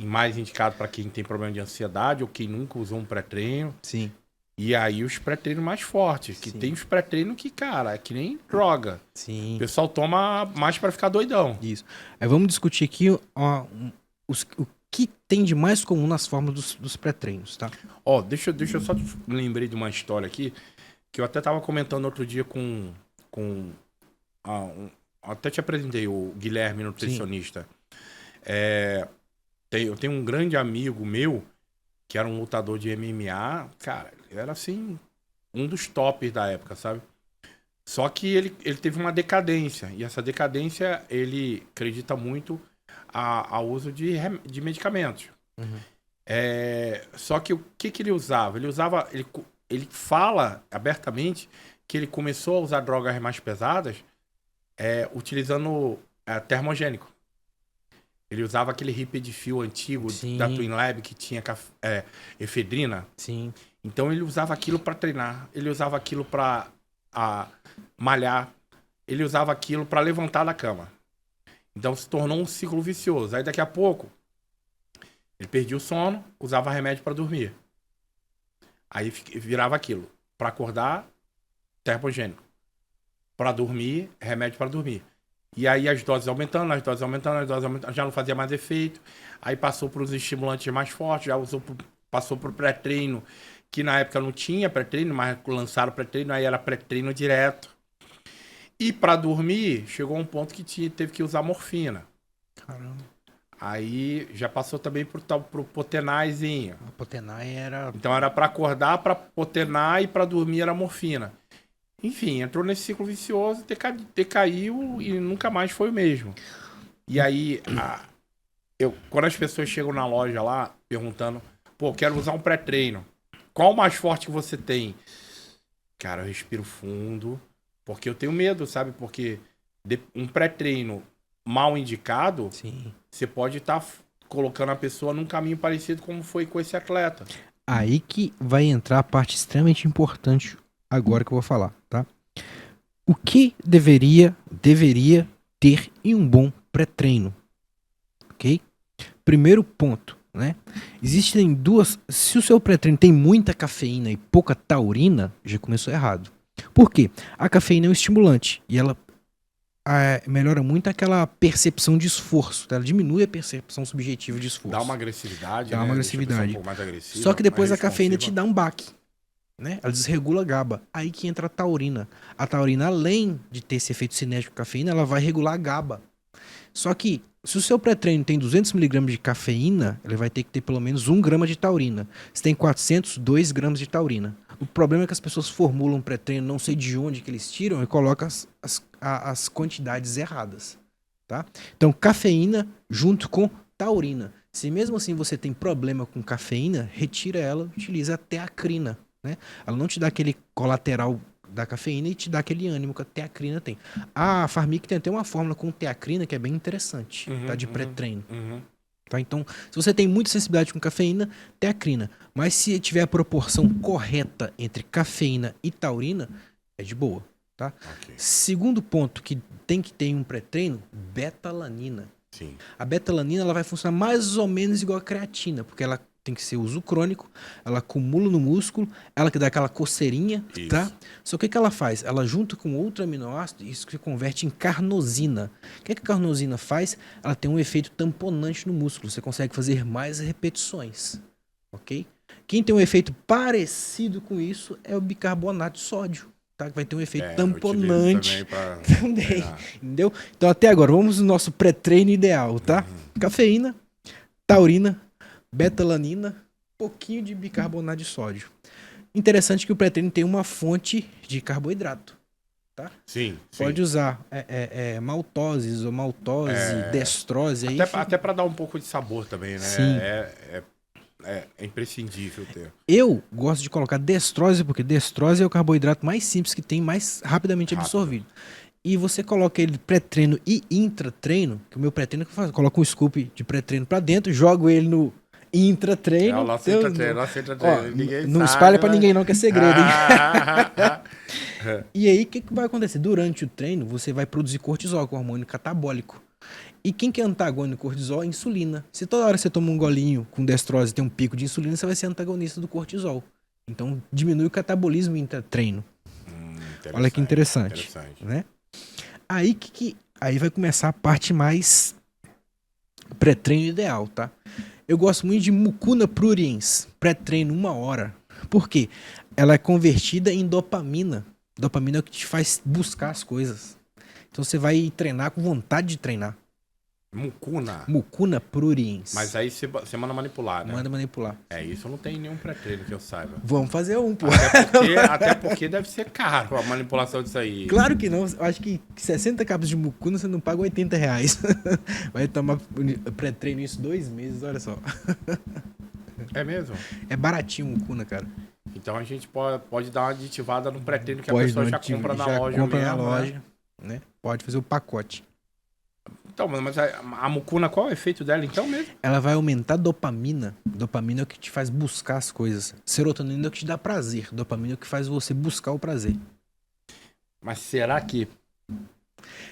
mais indicado para quem tem problema de ansiedade ou quem nunca usou um pré-treino.
Sim.
E aí os pré-treinos mais fortes, que tem os pré-treinos que, cara, é que nem droga.
Sim.
O pessoal toma mais para ficar doidão.
Isso. Aí vamos discutir aqui o que tem de mais comum nas formas dos pré-treinos, tá?
Deixa eu só me lembrei de uma história aqui, que eu até tava comentando outro dia até te apresentei, o Guilherme, nutricionista. Eu tenho um grande amigo meu, que era um lutador de MMA, cara, ele era assim, um dos tops da época, sabe? Só que ele teve uma decadência, e essa decadência, ele acredita muito ao uso de medicamentos.
Uhum.
Só que o que ele usava? Ele fala abertamente que ele começou a usar drogas mais pesadas utilizando termogênico. Ele usava aquele Ripidifil antigo da Twin Lab que tinha efedrina.
Sim.
Então ele usava aquilo para treinar, ele usava aquilo para malhar, ele usava aquilo para levantar da cama. Então se tornou um ciclo vicioso. Aí daqui a pouco, ele perdia o sono, usava remédio para dormir. Aí virava aquilo. Para acordar, termogênico. Para dormir, remédio para dormir. E aí as doses aumentando, já não fazia mais efeito. Aí passou para os estimulantes mais fortes, passou para o pré-treino, que na época não tinha pré-treino, mas lançaram pré-treino, aí era pré-treino direto. E para dormir, chegou um ponto que teve que usar morfina.
Caramba.
Aí já passou também pro Potenaizinho.
A Potenai era...
Então era para acordar, para Potenai, e para dormir era morfina. Enfim, entrou nesse ciclo vicioso, decaiu e nunca mais foi o mesmo. E aí, quando as pessoas chegam na loja lá, perguntando, pô, quero usar um pré-treino. Qual o mais forte que você tem? Cara, eu respiro fundo, porque eu tenho medo, sabe? Porque um pré-treino mal indicado,
Sim,
você pode estar colocando a pessoa num caminho parecido como foi com esse atleta.
aí que vai entrar a parte extremamente importante agora que eu vou falar, tá? O que deveria ter em um bom pré-treino, ok? Primeiro ponto, né? Existem duas... Se o seu pré-treino tem muita cafeína e pouca taurina, já começou errado. Por quê? A cafeína é um estimulante e ela melhora muito aquela percepção de esforço, tá? Ela diminui a percepção subjetiva de esforço.
Dá uma agressividade,
Dá uma agressividade.
Deixa a pessoa um pouco mais agressiva,
só que depois a
mais
cafeína
responsiva.
te dá um baque, né? Ela desregula a GABA. Aí que entra a taurina. A taurina, além de ter esse efeito cinético com a cafeína, ela vai regular a GABA. Só que, se o seu pré-treino tem 200 mg de cafeína, ele vai ter que ter pelo menos 1 grama de taurina. Se tem 400, 2 gramas de taurina. O problema é que as pessoas formulam pré-treino, não sei de onde que eles tiram, e colocam as quantidades erradas, tá? Então, cafeína junto com taurina. Se mesmo assim você tem problema com cafeína, retira ela, utiliza a teacrina, né? Ela não te dá aquele colateral da cafeína e te dá aquele ânimo que a teacrina tem. A Pharmic tem até uma fórmula com teacrina que é bem interessante, tá? De pré-treino. Tá? Então, se você tem muita sensibilidade com cafeína, teacrina. Mas se tiver a proporção correta entre cafeína e taurina, é de boa, tá?
Okay.
Segundo ponto que tem que ter em um pré-treino, betalanina.
Sim.
A betalanina ela vai funcionar mais ou menos igual a creatina, porque ela tem que ser uso crônico, ela acumula no músculo, ela que dá aquela coceirinha,
Isso.
tá? Só que o que ela faz? Ela junta com outro aminoácido, isso se converte em carnosina. O que a carnosina faz? Ela tem um efeito tamponante no músculo, você consegue fazer mais repetições, ok? Quem tem um efeito parecido com isso é o bicarbonato de sódio, tá? Que vai ter um efeito tamponante também, entendeu? Então até agora, vamos no nosso pré-treino ideal, tá? Cafeína, taurina, betalanina, pouquinho de bicarbonato de sódio. Interessante que o pré-treino tem uma fonte de carboidrato, tá?
Sim.
Pode usar maltose, isomaltose, destrose. Aí
até para dar um pouco de sabor também, né?
Sim.
É imprescindível ter.
Eu gosto de colocar destrose, porque destrose é o carboidrato mais simples que tem, mais rapidamente absorvido. E você coloca ele pré-treino e intratreino, que o meu pré-treino que eu faço, coloco um scoop de pré-treino pra dentro, jogo ele no intratreino.
Nosso intratreino.
Não espalha pra ninguém não, que é segredo, hein? E aí, o que vai acontecer? Durante o treino, você vai produzir cortisol, que é um hormônio catabólico. E quem que é antagônico do cortisol? É a insulina. Se toda hora você toma um golinho com destrose e tem um pico de insulina, você vai ser antagonista do cortisol. Então, diminui o catabolismo intratreino. Olha que interessante. Né? Aí vai começar a parte mais pré-treino ideal, tá? Eu gosto muito de mucuna pruriens, pré-treino 1 hora. Por quê? Ela é convertida em dopamina. Dopamina é o que te faz buscar as coisas. Então você vai treinar com vontade de treinar. Mucuna pruriens.
Mas aí você manda manipular, né?
Manda manipular.
Isso não tem nenhum pré-treino que eu saiba.
Vamos fazer um, pô.
Até porque deve ser caro a manipulação disso aí.
Claro que não. Eu acho que 60 capas de mucuna você não paga R$80. Vai tomar pré-treino isso 2 meses, olha só.
É mesmo?
É baratinho mucuna, cara.
Então a gente pode dar uma aditivada no pré-treino que a pessoa já compra na loja.
Compra na loja, né? Pode fazer o pacote.
Então, mas a mucuna, qual é o efeito dela então mesmo?
Ela vai aumentar a dopamina. Dopamina é o que te faz buscar as coisas. Serotonina é o que te dá prazer. Dopamina é o que faz você buscar o prazer.
Mas será que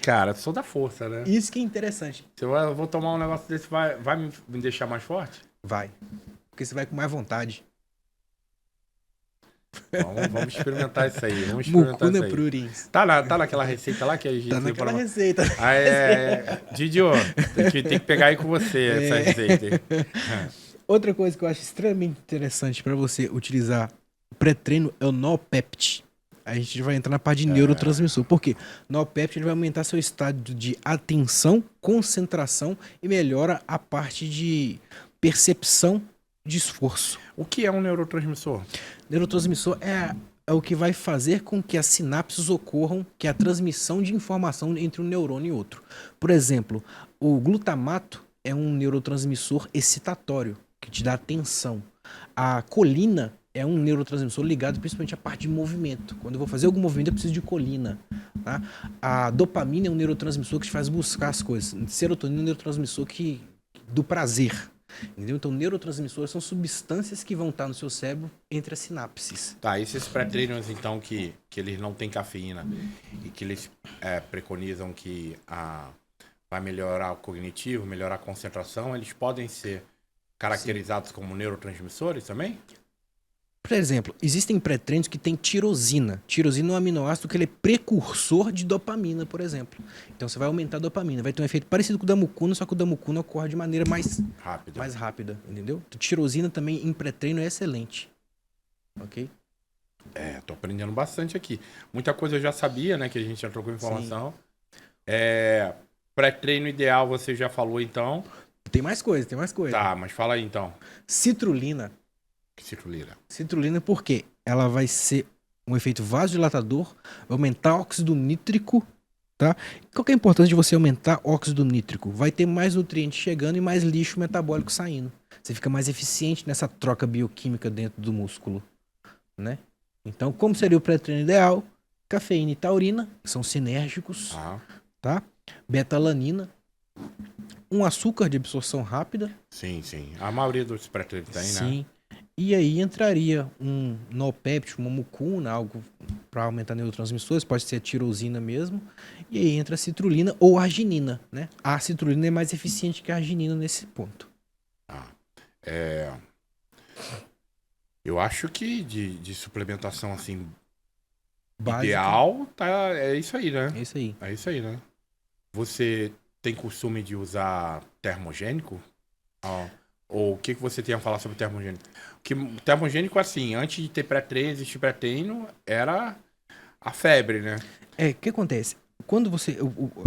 Cara, eu sou da força, né?
Isso que é interessante.
Se eu vou tomar um negócio desse, vai me deixar mais forte?
Vai. Porque você vai com mais vontade.
Vamos experimentar isso aí. Vamos experimentar
Mucuna
isso aí.
prurins.
Tá naquela receita lá que a gente...
Tá naquela receita.
Didio, tem que pegar aí com você essa receita aí.
Outra coisa que eu acho extremamente interessante pra você utilizar pré-treino é o NoPept. A gente vai entrar na parte de neurotransmissor. Por quê? NoPept ele vai aumentar seu estado de atenção, concentração e melhora a parte de percepção de esforço.
O que é um neurotransmissor?
Neurotransmissor é o que vai fazer com que as sinapses ocorram, que é a transmissão de informação entre um neurônio e outro. Por exemplo, o glutamato é um neurotransmissor excitatório, que te dá atenção. A colina é um neurotransmissor ligado principalmente à parte de movimento. Quando eu vou fazer algum movimento, eu preciso de colina. Tá? A dopamina é um neurotransmissor que te faz buscar as coisas. Serotonina é um neurotransmissor do prazer. Entendeu? Então, neurotransmissores são substâncias que vão estar no seu cérebro entre as sinapses.
Tá, esses pré-treinos, então, que eles não têm cafeína e que eles preconizam que vai melhorar o cognitivo, melhorar a concentração, eles podem ser caracterizados como neurotransmissores também?
Por exemplo, existem pré-treinos que têm tirosina. Tirosina é um aminoácido que ele é precursor de dopamina, por exemplo. Então você vai aumentar a dopamina. Vai ter um efeito parecido com o da mucuna, só que o da mucuna ocorre de maneira mais rápida, entendeu? Então, tirosina também em pré-treino é excelente. Ok?
Tô aprendendo bastante aqui. Muita coisa eu já sabia, né? Que a gente já trocou informação. Pré-treino ideal você já falou, então.
Tem mais coisa.
Tá, mas fala aí, então.
Citrulina. Citrulina porque ela vai ser um efeito vasodilatador, vai aumentar óxido nítrico, tá? Qual que é a importância de você aumentar óxido nítrico? Vai ter mais nutrientes chegando e mais lixo metabólico saindo. Você fica mais eficiente nessa troca bioquímica dentro do músculo, né? Então, como seria o pré-treino ideal? Cafeína e taurina, que são sinérgicos, tá? Beta-alanina, um açúcar de absorção rápida.
Sim. A maioria dos pré-treinos tem, né?
Sim. E aí entraria um NoPept, uma mucuna, algo para aumentar neurotransmissores, pode ser a tirosina mesmo. E aí entra a citrulina ou a arginina, né? A citrulina é mais eficiente que a arginina nesse ponto.
Eu acho que de suplementação assim básica, ideal, é isso aí, né? É isso aí, né? Você tem costume de usar termogênico? Ou o que você tem a falar sobre termogênico? Que termogênico, assim, antes de ter pré-treino, existir pré-treino, era a febre, né?
O que acontece? Quando você...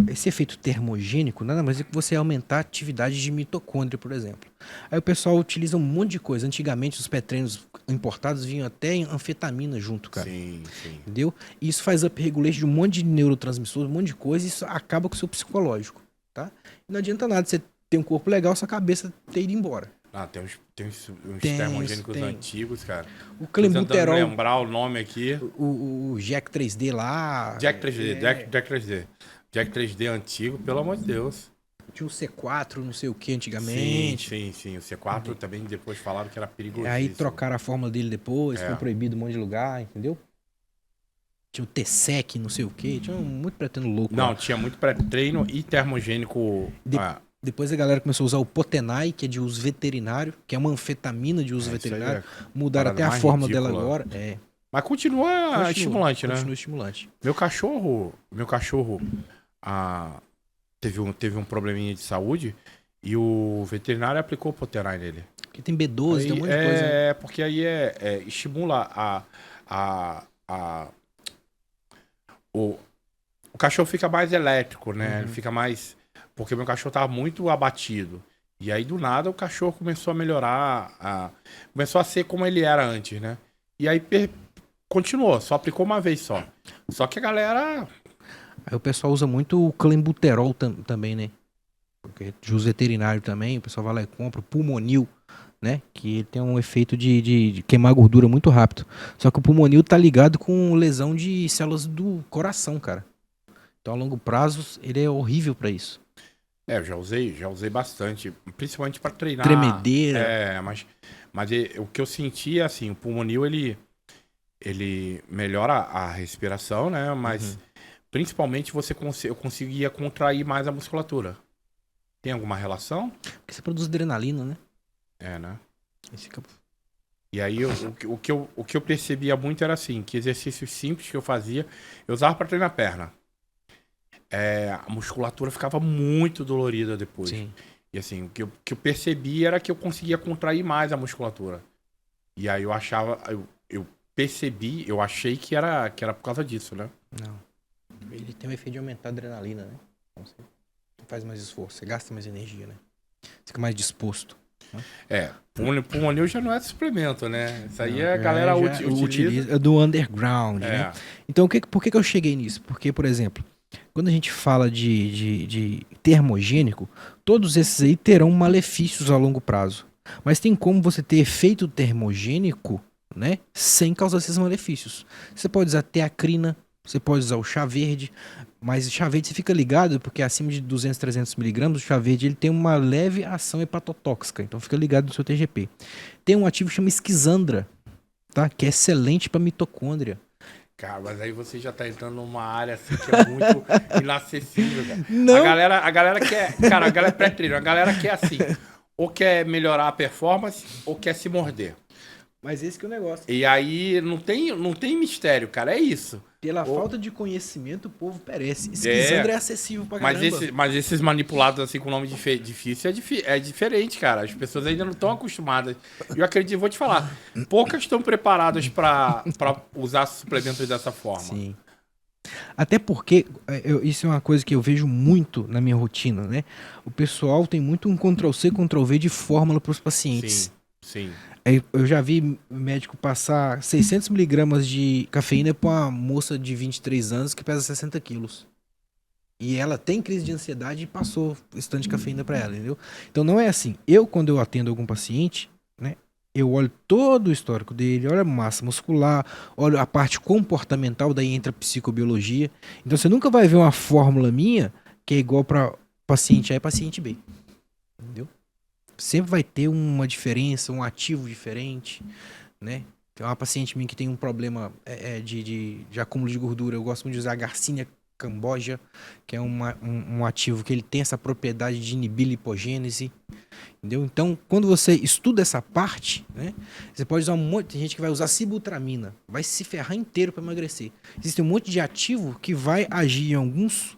esse efeito termogênico, nada mais é que você aumentar a atividade de mitocôndria, por exemplo. Aí o pessoal utiliza um monte de coisa. Antigamente, os pré-treinos importados vinham até em anfetamina junto, cara.
Sim.
Entendeu? E isso faz up-regulation de um monte de neurotransmissores, um monte de coisa, e isso acaba com o seu psicológico, tá? E não adianta nada você ter um corpo legal, sua cabeça ter ido embora.
Tem uns termogênicos antigos, cara.
O clenbuterol.
Tentando lembrar o nome aqui.
O Jack 3D lá.
Jack 3D. Jack 3D antigo, pelo amor de Deus.
Tinha o C4, não sei o que, antigamente.
Sim. O C4 também depois falaram que era perigoso.
Aí trocaram a fórmula dele depois, foi proibido em um monte de lugar, entendeu? Tinha o T-Sec, não sei o que. Tinha muito pré-treino louco.
Não, tinha muito pré-treino e termogênico.
Depois a galera começou a usar o Potenai, que é de uso veterinário, que é uma anfetamina de uso veterinário. Mudaram até a forma dela agora.
Mas continua estimulante, né?
Continua estimulante.
Meu cachorro teve um probleminha de saúde e o veterinário aplicou o Potenai nele.
Porque tem B12, tem um monte de coisa.
Porque aí estimula o cachorro fica mais elétrico, né? Ele fica mais... Porque meu cachorro tava muito abatido. E aí, do nada, o cachorro começou a melhorar. Começou a ser como ele era antes, né? E aí, continuou. Só aplicou uma vez só. Só que a galera...
Aí o pessoal usa muito o clenbuterol também, né? Porque de uso veterinário também. O pessoal vai lá e compra o pulmonil, né? Que tem um efeito de queimar gordura muito rápido. Só que o pulmonil tá ligado com lesão de células do coração, cara. Então, a longo prazo, ele é horrível para isso.
Eu já usei bastante, principalmente para treinar.
Tremedeira.
Mas o que eu senti é assim, o pulmonil ele melhora a respiração, né? Mas principalmente eu conseguia contrair mais a musculatura. Tem alguma relação?
Porque você produz adrenalina, né?
Né?
Esse que...
E aí, o que eu percebia muito era assim, que exercícios simples que eu fazia, eu usava para treinar a perna. A musculatura ficava muito dolorida depois.
Sim.
E assim, o que eu percebi era que eu conseguia contrair mais a musculatura. E aí eu achava, eu achei que era por causa disso, né?
Não. Ele tem o efeito de aumentar a adrenalina, né? Então você faz mais esforço, você gasta mais energia, né? Você fica mais disposto.
Pulmonil já não é suplemento, né? Isso aí a galera utiliza.
É do underground, né? Então, por que eu cheguei nisso? Porque, por exemplo, quando a gente fala de termogênico, todos esses aí terão malefícios a longo prazo. Mas tem como você ter efeito termogênico, né, sem causar esses malefícios. Você pode usar teacrina, você pode usar o chá verde, mas o chá verde você fica ligado, porque acima de 200, 300 miligramas, o chá verde ele tem uma leve ação hepatotóxica, então fica ligado no seu TGP. Tem um ativo que chama esquizandra, tá? Que é excelente para mitocôndria.
Cara, mas aí você já tá entrando numa área assim que é muito inacessível, cara.
Não.
A galera quer, cara, a galera pré-treino, a galera quer assim, ou quer melhorar a performance, ou quer se morder.
Mas esse que é o negócio.
E aí não tem mistério, cara, é isso.
Pela falta de conhecimento, o povo perece. Esquizandra é acessível pra caramba.
Mas esses manipulados assim com nome difícil é diferente, cara. As pessoas ainda não estão acostumadas. Eu acredito, vou te falar, poucas estão preparadas pra usar suplementos dessa forma.
Sim. Até porque, isso é uma coisa que eu vejo muito na minha rotina, né? O pessoal tem muito um Ctrl-C, Ctrl-V de fórmula para os pacientes.
Sim.
Eu já vi médico passar 600 miligramas de cafeína para uma moça de 23 anos que pesa 60 quilos. E ela tem crise de ansiedade e passou esse tanto de cafeína para ela, entendeu? Então não é assim. Quando eu atendo algum paciente, né? Eu olho todo o histórico dele, olho a massa muscular, olho a parte comportamental, daí entra a psicobiologia. Então você nunca vai ver uma fórmula minha que é igual para paciente A e paciente B. Entendeu? Sempre vai ter uma diferença, um ativo diferente, né? Tem uma paciente minha que tem um problema de acúmulo de gordura. Eu gosto muito de usar a Garcinia cambogia, que é um ativo que ele tem essa propriedade de inibir lipogênese, entendeu? Então, quando você estuda essa parte, né, você pode usar um monte de gente que vai usar sibutramina, vai se ferrar inteiro para emagrecer. Existe um monte de ativo que vai agir em alguns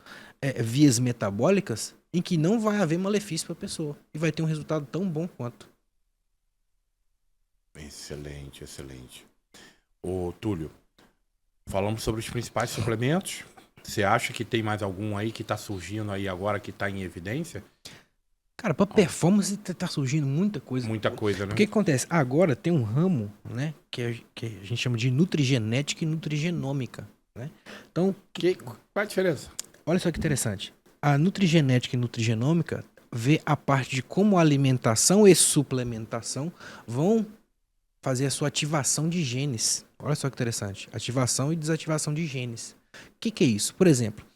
vias metabólicas em que não vai haver malefício para a pessoa e vai ter um resultado tão bom quanto.
Excelente. Ô, Túlio, falamos sobre os principais suplementos. Você acha que tem mais algum aí que tá surgindo aí agora que tá em evidência?
Cara, pra performance tá surgindo muita coisa.
Muita coisa, né?
O que acontece? Agora tem um ramo, né, que a gente chama de nutrigenética e nutrigenômica, né? Então,
qual é a diferença?
Olha só que interessante. A nutrigenética e nutrigenômica vê a parte de como a alimentação e suplementação vão fazer a sua ativação de genes. Olha só que interessante. Ativação e desativação de genes. O que é isso? Por exemplo,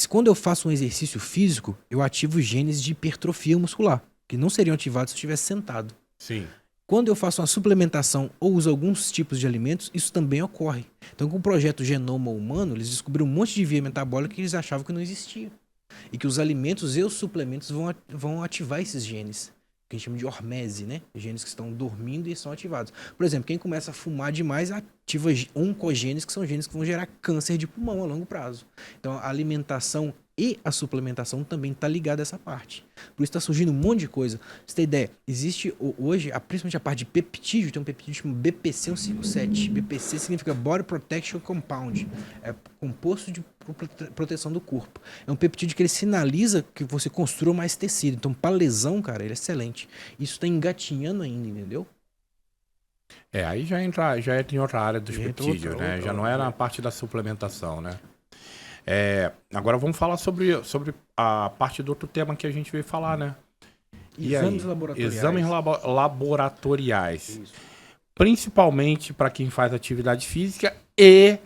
quando eu faço um exercício físico, eu ativo genes de hipertrofia muscular, que não seriam ativados se eu estivesse sentado.
Sim.
Quando eu faço uma suplementação ou uso alguns tipos de alimentos, isso também ocorre. Então, com o projeto Genoma Humano, eles descobriram um monte de via metabólica que eles achavam que não existia. E que os alimentos e os suplementos vão ativar esses genes. Que a gente chama de hormese, né? Genes que estão dormindo e são ativados. Por exemplo, quem começa a fumar demais ativa oncogenes, que são genes que vão gerar câncer de pulmão a longo prazo. Então, a alimentação e a suplementação também está ligada a essa parte. Por isso está surgindo um monte de coisa. Pra você ter ideia, existe hoje, principalmente a parte de peptídeo, tem um peptídeo chamado BPC 157. BPC significa Body Protection Compound. É composto de proteção do corpo. É um peptídeo que ele sinaliza que você construa mais tecido. Então, para lesão, cara, ele é excelente. Isso está engatinhando ainda, entendeu?
Aí já entra em outra área dos peptídeos, né? Já não é na parte da suplementação, né? Agora vamos falar sobre a parte do outro tema que a gente veio falar, né?
Exames laboratoriais.
Exames laboratoriais. Isso. Principalmente para quem faz atividade física e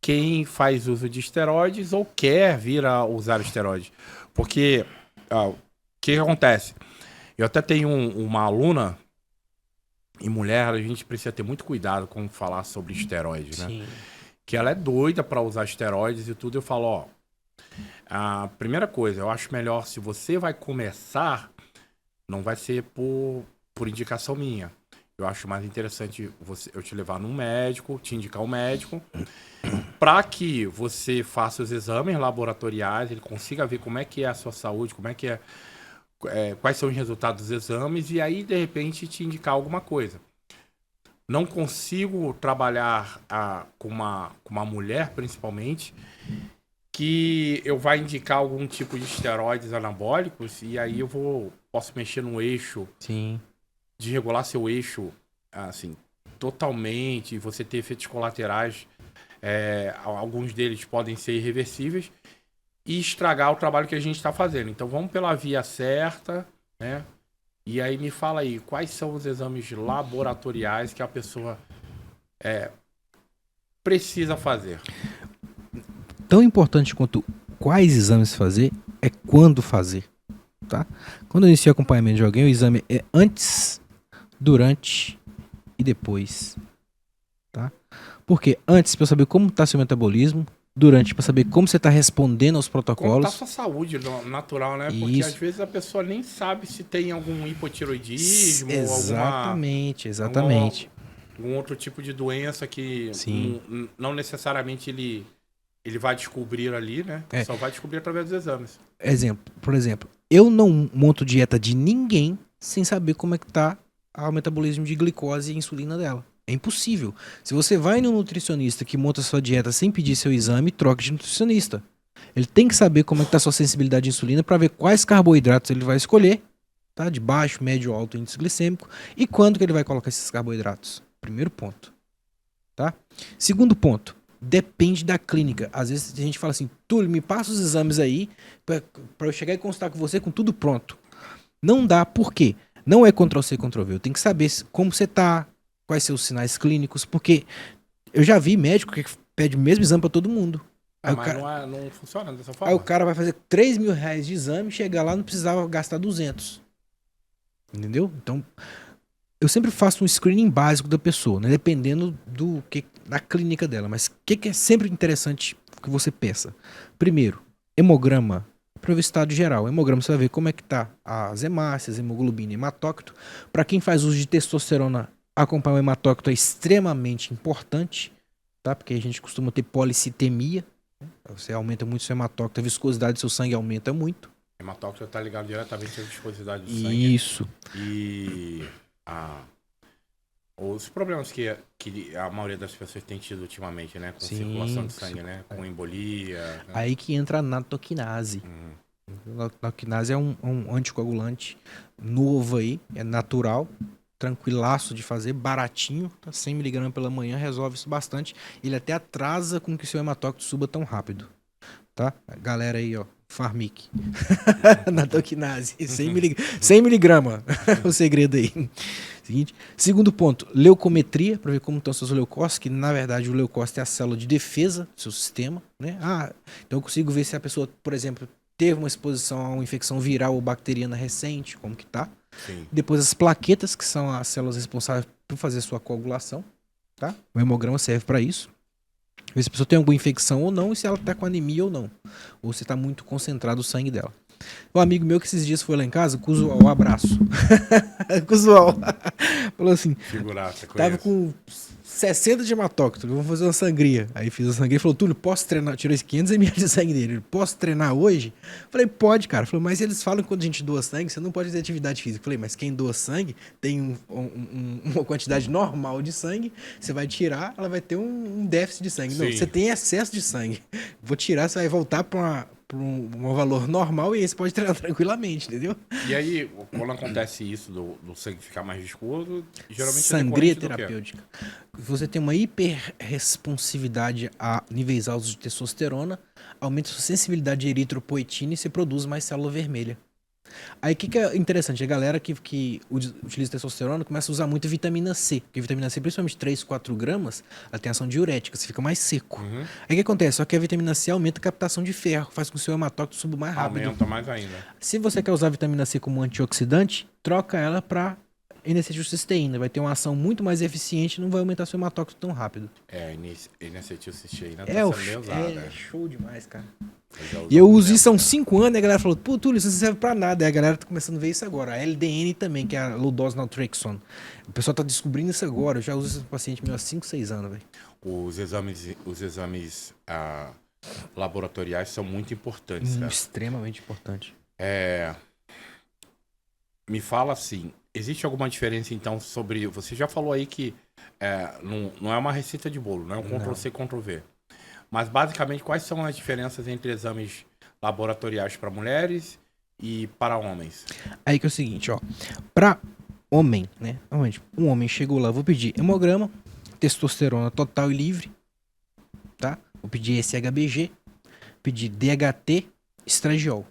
quem faz uso de esteroides ou quer vir a usar esteroides. Porque o que acontece? Eu até tenho uma aluna, e mulher, a gente precisa ter muito cuidado com falar sobre esteroides, né?
Sim.
que ela é doida para usar esteroides e tudo. Eu falo, ó, a primeira coisa, eu acho melhor, se você vai começar, não vai ser por indicação minha. Eu acho mais interessante eu te levar num médico, te indicar um médico, para que você faça os exames laboratoriais, ele consiga ver como é que é a sua saúde, como é que quais são os resultados dos exames, e aí, de repente, te indicar alguma coisa. Não consigo trabalhar com uma mulher, principalmente, que eu vai indicar algum tipo de esteroides anabólicos, e aí posso mexer no eixo.
Sim.
De regular seu eixo, assim, totalmente, você ter efeitos colaterais, alguns deles podem ser irreversíveis, e estragar o trabalho que a gente está fazendo. Então vamos pela via certa, né? E aí me fala aí, quais são os exames laboratoriais que a pessoa precisa fazer?
Tão importante quanto quais exames fazer é quando fazer, tá? Quando eu inicio acompanhamento de alguém, o exame é antes, durante e depois, tá? Porque antes, para eu saber como está seu metabolismo, durante, para saber como você está respondendo aos protocolos.
Como está sua saúde natural, né? Porque às vezes a pessoa nem sabe se tem algum hipotiroidismo,
exatamente.
Algum outro tipo de doença que não necessariamente ele vai descobrir ali, né? Só vai descobrir através dos exames.
Por exemplo, eu não monto dieta de ninguém sem saber como é que tá o metabolismo de glicose e insulina dela. É impossível. Se você vai no nutricionista que monta sua dieta sem pedir seu exame, troque de nutricionista. Ele tem que saber como é que tá a sua sensibilidade à insulina para ver quais carboidratos ele vai escolher, tá? De baixo, médio, alto índice glicêmico, e quando que ele vai colocar esses carboidratos. Primeiro ponto, tá? Segundo ponto, depende da clínica. Às vezes a gente fala assim, Túlio, me passa os exames aí para eu chegar e consultar com você com tudo pronto. Não dá, por quê? Não é Ctrl-C, Ctrl-V. Eu tenho que saber como você tá, quais são os sinais clínicos, porque eu já vi médico que pede o mesmo exame para todo mundo.
Mas não funciona dessa forma.
Aí o cara vai fazer R$3.000 de exame, chegar lá não precisava gastar 200. Entendeu? Então, eu sempre faço um screening básico da pessoa, né? Dependendo da clínica dela. Mas o que é sempre interessante que você peça? Primeiro, hemograma. Para ver o estado geral. O hemograma você vai ver como é que tá as hemácias, hemoglobina e hematócrito. Para quem faz uso de testosterona, acompanhar o hematócrito é extremamente importante, tá? Porque a gente costuma ter policitemia, né? Você aumenta muito seu hematócrito, a viscosidade do seu sangue aumenta muito.
O hematócrito está ligado diretamente à viscosidade do sangue.
Isso.
E os problemas que a maioria das pessoas tem tido ultimamente, né? Com circulação de sangue, né? Com embolia. Né?
Aí que entra a natoquinase. A natoquinase é um anticoagulante novo aí, é natural, tranquilaço de fazer, baratinho, tá? 100 mg pela manhã resolve isso bastante. Ele até atrasa com que o seu hematócrito suba tão rápido, tá? Galera aí, ó, Farmic. Natoquinase, 100 mg, o segredo aí. Seguinte. Segundo ponto, leucometria, para ver como estão seus leucócitos, que na verdade o leucócito é a célula de defesa do seu sistema, né? Então eu consigo ver se a pessoa, por exemplo, teve uma exposição a uma infecção viral ou bacteriana recente, como que tá.
Sim.
Depois as plaquetas, que são as células responsáveis por fazer a sua coagulação, tá? O hemograma serve para isso. Ver se a pessoa tem alguma infecção ou não e se ela tá com anemia ou não. Ou se tá muito concentrado o sangue dela. Um amigo meu que esses dias foi lá em casa, com o Usual, abraço. Com o Usual. Falou assim,
figuraça,
tava com 60 de hematócrito, vamos fazer uma sangria. Aí fiz a sangria e falou, Túlio, posso treinar? Tirou esse 500 ml de sangue dele. Posso treinar hoje? Falei, pode, cara. Falou, mas eles falam que quando a gente doa sangue, você não pode ter atividade física. Falei, mas quem doa sangue tem uma quantidade normal de sangue, você vai tirar, ela vai ter um déficit de sangue. Sim. Não, você tem excesso de sangue. Vou tirar, você vai voltar para um valor normal e aí você pode treinar tranquilamente, entendeu?
E aí, quando acontece isso do sangue ficar mais viscoso, geralmente
sangria terapêutica. Você tem uma hiperresponsividade a níveis altos de testosterona, aumenta sua sensibilidade de eritropoetina e você produz mais célula vermelha. Aí o que é interessante? A galera que utiliza testosterona começa a usar muito vitamina C. Porque vitamina C, principalmente 3, 4 gramas, ela tem ação diurética, você fica mais seco.
Uhum.
Aí o que acontece? Só que a vitamina C aumenta a captação de ferro, faz com que o seu hematócrito suba mais rápido.
Aumenta mais ainda.
Se você quer usar a vitamina C como antioxidante, troca ela para N-acetilcisteína. Vai ter uma ação muito mais eficiente e não vai aumentar seu hematócrito tão rápido.
N-acetilcisteína
tá sendo bem usada. Show demais, cara.
E eu
uso isso há uns 5 anos e a galera falou, pô, Túlio, isso não serve pra nada. E a galera tá começando a ver isso agora. A LDN também, que é a Low Dose Naltrexone. O pessoal tá descobrindo isso agora. Eu já uso isso no paciente meu há 5, 6 anos, velho.
Os exames laboratoriais são muito importantes, cara.
Extremamente importante.
Me fala assim, existe alguma diferença então sobre... Você já falou aí que não é uma receita de bolo, não é um Ctrl-C, Ctrl-V. Mas basicamente quais são as diferenças entre exames laboratoriais para mulheres e para homens?
Aí que é o seguinte, ó. Pra homem, né? Um homem chegou lá, vou pedir hemograma, testosterona total e livre, tá? Vou pedir SHBG, pedir DHT, estradiol,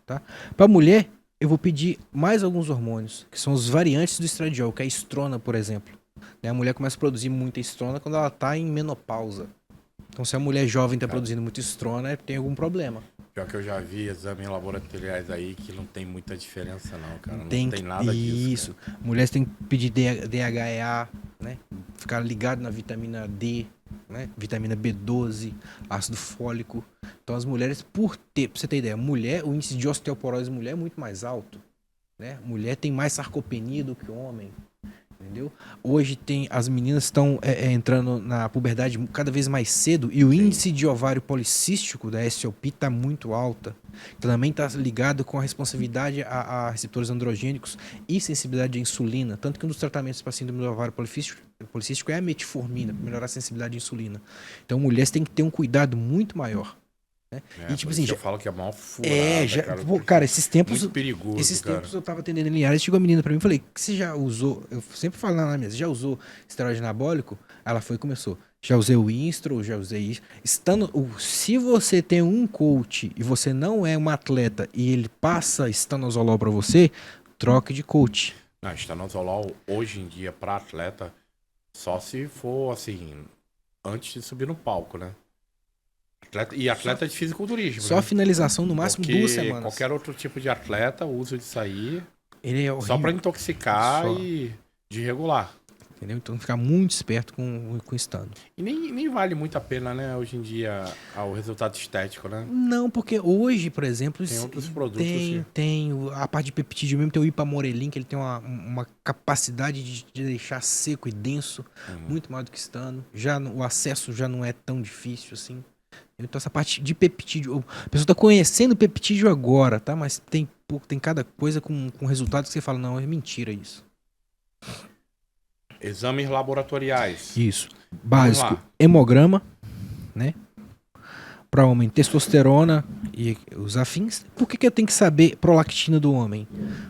tá? Pra mulher, eu vou pedir mais alguns hormônios, que são os variantes do estradiol, que é a estrona, por exemplo. A mulher começa a produzir muita estrona quando ela tá em menopausa. Então, se a mulher jovem tá produzindo muita estrona, tem algum problema.
Pior que eu já vi exames laboratoriais aí que não tem muita diferença não, cara. Não tem nada disso.
Isso. Mulheres têm que pedir DHEA, né? Ficar ligado na vitamina D, né? Vitamina B12, ácido fólico. Então, as mulheres, pra você ter ideia, o índice de osteoporose mulher é muito mais alto, né? Mulher tem mais sarcopenia do que homem. Entendeu? Hoje as meninas estão entrando na puberdade cada vez mais cedo e o índice de ovário policístico da SOP está muito alta. Também está ligado com a responsabilidade a receptores androgênicos e sensibilidade à insulina. Tanto que um dos tratamentos para síndrome do ovário policístico é a metformina, para melhorar a sensibilidade à insulina. Então, mulheres têm que ter um cuidado muito maior. Né?
E tipo assim, eu falo que é mal furada,
cara, esses tempos.
Muito perigoso.
Esses tempos eu tava atendendo em Linhares, chegou a menina pra mim e falei: que você já usou? Eu sempre falo na mesa, já usou esteroide anabólico? Ela foi e começou. Já usei o Instro, já usei isso. Se você tem um coach e você não é um atleta e ele passa estanozolol pra você, troque de coach.
Não, estanozolol hoje em dia pra atleta, só se for assim, antes de subir no palco, né? Atleta de fisiculturismo.
Só
né?
Finalização no máximo 2 semanas.
Qualquer outro tipo de atleta, o uso disso aí
ele é horrível.
Só pra intoxicar e desregular.
Entendeu? Então ficar muito esperto com estano.
E nem vale muito a pena, né, hoje em dia, o resultado estético, né?
Não, porque hoje, por exemplo...
Tem outros produtos.
Tem a parte de peptídeo mesmo, tem o ipamorelin, que ele tem uma capacidade de deixar seco e denso, muito mais do que estano. O acesso já não é tão difícil assim. Então essa parte de peptídeo, a pessoa tá conhecendo peptídeo agora, tá? Mas tem cada coisa com resultado que você fala, não, é mentira isso.
Exames laboratoriais.
Isso. Básico, hemograma, né? Para homem, testosterona e os afins. Por que eu tenho que saber prolactina do homem?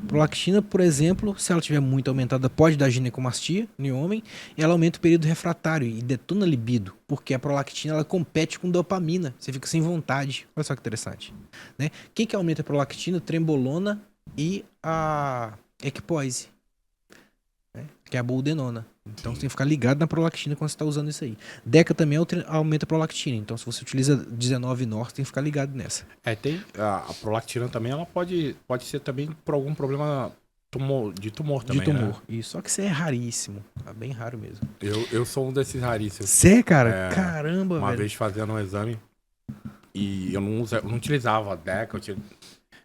Prolactina, por exemplo, se ela tiver muito aumentada, pode dar ginecomastia no homem, e ela aumenta o período refratário e detona a libido, porque a prolactina ela compete com dopamina, você fica sem vontade. Olha só que interessante. Né? Quem que aumenta a prolactina? Trembolona e a equipoise, né? Que é a boldenona. Então você tem que ficar ligado na prolactina quando você está usando isso aí. Deca também aumenta a prolactina. Então se você utiliza 19-nor, você tem que ficar ligado nessa.
Tem a prolactina também, ela pode ser também por algum problema de tumor também,
de tumor,
né?
Isso, só que isso é raríssimo. É bem raro mesmo.
Eu sou um desses raríssimos.
Você, cara? Caramba,
uma
velho.
vez fazendo um exame e eu não utilizava a Deca,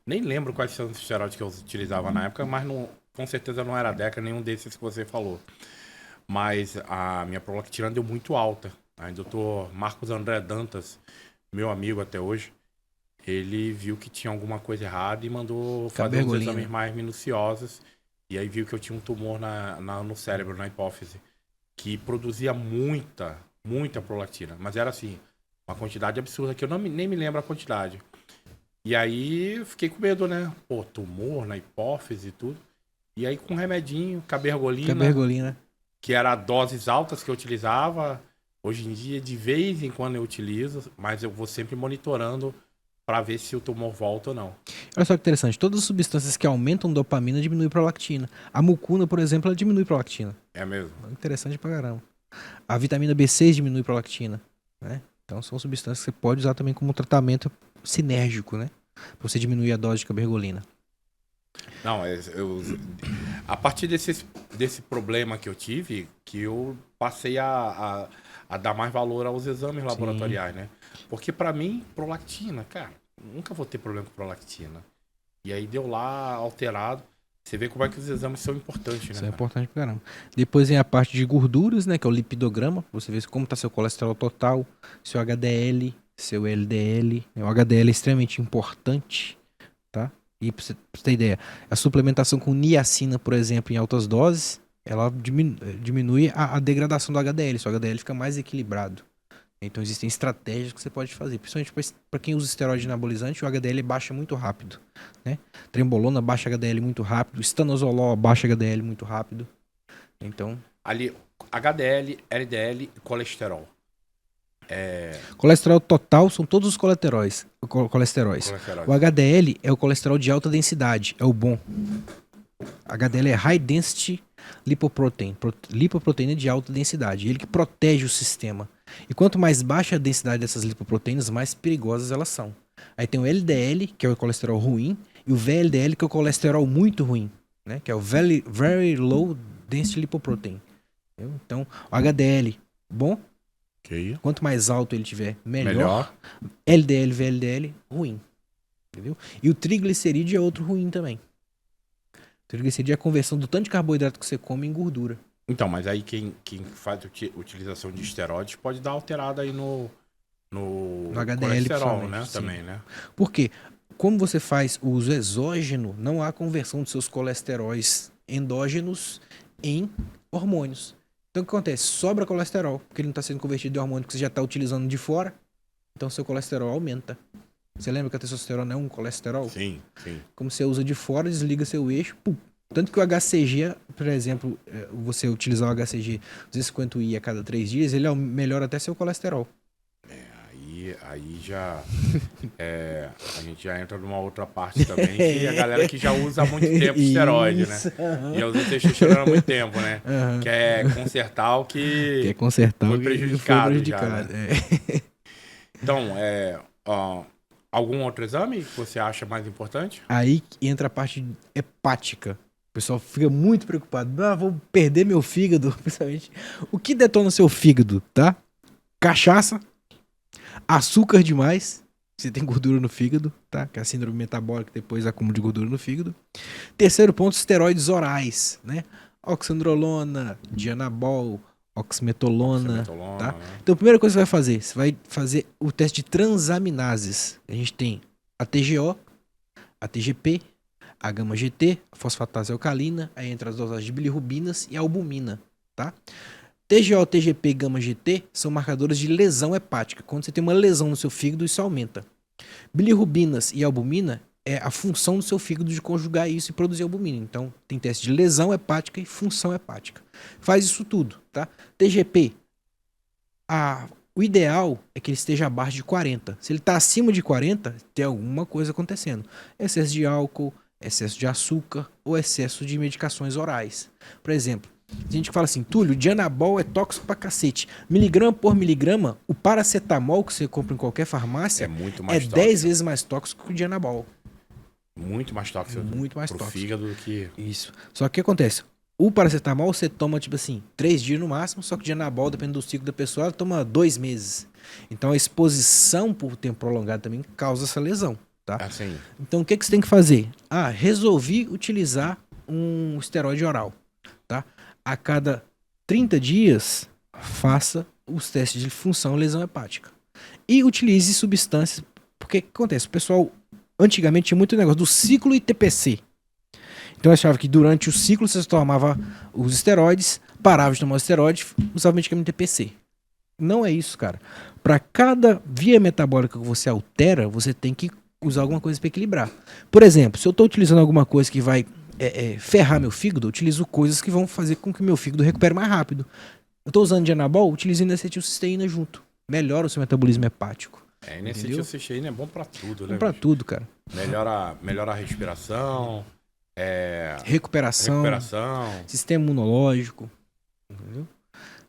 nem lembro quais são os esteroides que eu utilizava na época, mas com certeza não era a Deca, nenhum desses que você falou. Mas a minha prolactina deu muito alta. Aí o doutor Marcos André Dantas, meu amigo até hoje, ele viu que tinha alguma coisa errada e mandou fazer uns exames mais minuciosos. E aí viu que eu tinha um tumor no cérebro, na hipófise, que produzia muita prolactina. Mas era assim, uma quantidade absurda, que eu nem me lembro a quantidade. E aí eu fiquei com medo, né? Pô, tumor na hipófise e tudo. E aí com um remedinho, cabergolina. Que era doses altas que eu utilizava. Hoje em dia, de vez em quando eu utilizo, mas eu vou sempre monitorando para ver se o tumor volta ou não.
Olha só que interessante. Todas as substâncias que aumentam dopamina diminuem prolactina. A mucuna, por exemplo, ela diminui prolactina.
É mesmo?
Interessante pra caramba. A vitamina B6 diminui prolactina, né? Então são substâncias que você pode usar também como tratamento sinérgico, né? Pra você diminuir a dose de cabergolina.
Não, a partir desse problema que eu tive, que eu passei a dar mais valor aos exames laboratoriais, né? Porque pra mim, prolactina, cara, nunca vou ter problema com prolactina. E aí deu lá alterado. Você vê como é que os exames são importantes, né?
Isso é importante pra caramba. Depois vem a parte de gorduras, né? Que é o lipidograma. Você vê como tá seu colesterol total, seu HDL, seu LDL. O HDL é extremamente importante, tá? E pra você ter ideia, a suplementação com niacina, por exemplo, em altas doses, ela diminui a degradação do HDL. Seu HDL fica mais equilibrado. Então existem estratégias que você pode fazer, principalmente para quem usa esteroide anabolizante, o HDL baixa muito rápido, né? Trembolona baixa HDL muito rápido, estanozolol baixa HDL muito rápido. Então,
ali HDL, LDL e colesterol.
Colesterol total são todos os colesteróis. O HDL é o colesterol de alta densidade, é o bom. HDL é High Density Lipoprotein, lipoproteína de alta densidade, ele que protege o sistema. E quanto mais baixa a densidade dessas lipoproteínas, mais perigosas elas são. Aí tem o LDL, que é o colesterol ruim, e o VLDL, que é o colesterol muito ruim, né? Que é o Very Low Density Lipoprotein. Entendeu? Então, o HDL, bom.
Okay.
Quanto mais alto ele tiver, melhor. LDL, VLDL, ruim. Entendeu? E o triglicerídeo é outro ruim também. Triglicerídeo é a conversão do tanto de carboidrato que você come em gordura.
Então, mas aí quem faz utilização de esteroides pode dar alterada aí no
HDL,
colesterol, né?
Sim.
Também, né?
Por quê? Como você faz o uso exógeno, não há conversão dos seus colesteróis endógenos em hormônios. Então o que acontece? Sobra colesterol, porque ele não está sendo convertido em hormônio que você já está utilizando de fora. Então seu colesterol aumenta. Você lembra que a testosterona é um colesterol?
Sim, sim.
Como você usa de fora, desliga seu eixo, pum. Tanto que o HCG, por exemplo, você utilizar o HCG 250i a cada 3 dias, ele melhora até seu colesterol.
Aí já a gente já entra numa outra parte também, que a galera que já usa há muito tempo esteroide, né? Já usa testosterona há muito tempo, né? Quer consertar o que foi prejudicado. Já, né? Então, algum outro exame que você acha mais importante?
Aí entra a parte hepática. O pessoal fica muito preocupado. Vou perder meu fígado, principalmente. O que detona seu fígado, tá? Cachaça, açúcar demais, você tem gordura no fígado, tá? Que é a síndrome metabólica, depois acúmulo de gordura no fígado. Terceiro ponto, esteroides orais, né? Oxandrolona, Dianabol, oxmetolona, tá? Né? Então a primeira coisa que você vai fazer o teste de transaminases. A gente tem a TGO, a TGP, a gama-GT, a fosfatase alcalina, aí entra as dosagens de bilirrubinas e a albumina, tá? TGO, TGP e gama-GT são marcadores de lesão hepática. Quando você tem uma lesão no seu fígado, isso aumenta. Bilirrubinas e albumina é a função do seu fígado de conjugar isso e produzir albumina. Então, tem teste de lesão hepática e função hepática. Faz isso tudo, tá? TGP, o ideal é que ele esteja abaixo de 40. Se ele está acima de 40, tem alguma coisa acontecendo. Excesso de álcool, excesso de açúcar ou excesso de medicações orais. Por exemplo, a gente fala assim, Túlio, Dianabol é tóxico pra cacete. Miligrama por miligrama, o paracetamol que você compra em qualquer farmácia é 10 vezes mais tóxico que o Dianabol.
Muito mais tóxico.
Muito mais tóxico.
Fígado do que...
Isso. Só que o que acontece? O paracetamol você toma, tipo assim, 3 dias no máximo, só que o Dianabol, dependendo do ciclo da pessoa, ela toma 2 meses. Então a exposição por tempo prolongado também causa essa lesão, tá?
Assim.
Então o que você tem que fazer? Resolvi utilizar um esteroide oral, tá? A cada 30 dias, faça os testes de função e lesão hepática. E utilize substâncias, porque o que acontece? O pessoal, antigamente, tinha muito negócio do ciclo e TPC. Então, eu achava que durante o ciclo você tomava os esteroides, parava de tomar o esteroide, usava o medicamento TPC. Não é isso, cara. Para cada via metabólica que você altera, você tem que usar alguma coisa para equilibrar. Por exemplo, se eu estou utilizando alguma coisa que vai ferrar meu fígado, eu utilizo coisas que vão fazer com que meu fígado recupere mais rápido. Eu estou usando Dianabol, utilizo N-acetilcisteína junto. Melhora o seu metabolismo hepático.
N-acetilcisteína é bom para tudo, né?
Bom para tudo, cara.
Melhora a respiração,
recuperação, sistema imunológico. Entendeu?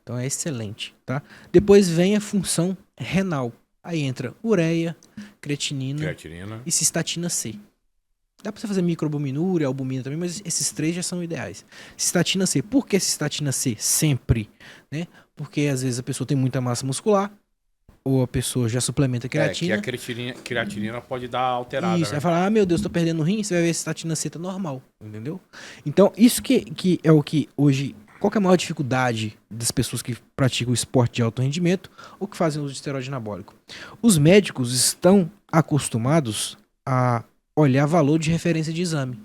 Então é excelente, tá? Depois vem a função renal. Aí entra ureia, creatinina e cistatina C. Dá pra você fazer microalbuminúria, albumina também, mas esses 3 já são ideais. Cistatina C. Por que cistatina C? Sempre, né? Porque às vezes a pessoa tem muita massa muscular, ou a pessoa já suplementa creatina.
Que a creatinina pode dar alterada.
Isso,
né?
vai falar, meu Deus, tô perdendo rim, você vai ver se cistatina C tá normal, entendeu? Então, isso que é o que hoje... Qual que é a maior dificuldade das pessoas que praticam esporte de alto rendimento ou que fazem uso de esteroide anabólico? Os médicos estão acostumados a olhar valor de referência de exame.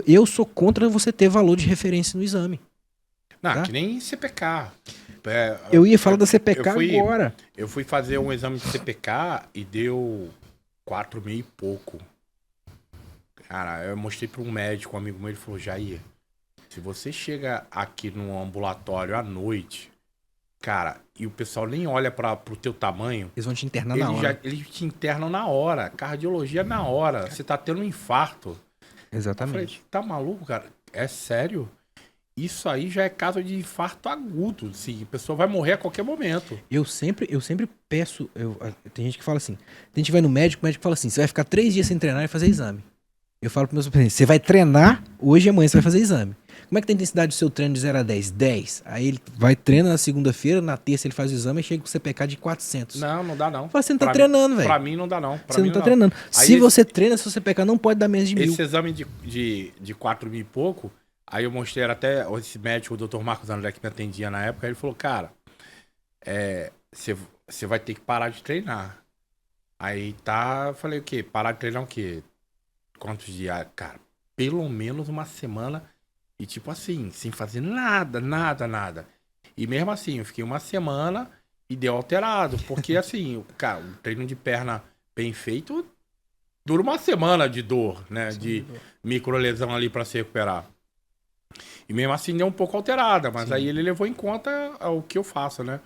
Eu sou contra você ter valor de referência no exame.
Não,
tá?
que nem CPK.
Eu ia falar da CPK agora.
Eu fui fazer um exame de CPK e deu 4 mil e pouco. Cara, eu mostrei para um médico, um amigo meu, ele falou, Jair, se você chega aqui no ambulatório à noite, cara, e o pessoal nem olha pro teu tamanho...
Eles vão te internar na hora.
Eles te internam na hora. Cardiologia na hora. Você tá tendo um infarto.
Exatamente.
Eu falei, tá maluco, cara? É sério? Isso aí já é caso de infarto agudo. Sim, a pessoa vai morrer a qualquer momento.
Eu sempre peço... tem gente que fala assim... A gente vai no médico, o médico fala assim, você vai ficar 3 dias sem treinar e fazer exame. Eu falo para meus pacientes, você vai treinar hoje e amanhã você vai fazer exame. Como é que tem a intensidade do seu treino de 0 a 10? 10. Aí ele vai treina na segunda-feira, na terça ele faz o exame e chega com o CPK de 400.
Não dá não.
Fala, você não tá treinando, velho.
Pra mim não dá não.
Você não tá treinando. Se você treina, seu CPK não pode dar menos de 1000.
Esse exame de 4 mil e pouco, aí eu mostrei até esse médico, o Dr. Marcos André, que me atendia na época, ele falou, cara, você vai ter que parar de treinar. Aí eu falei, o quê? Parar de treinar o quê? Quantos dias? Cara, pelo menos uma semana e tipo assim, sem fazer nada. E mesmo assim, eu fiquei uma semana e deu alterado, porque assim, cara, o treino de perna bem feito dura uma semana de dor, né? De microlesão ali pra se recuperar. E mesmo assim deu um pouco alterada, mas aí ele levou em conta o que eu faço, né?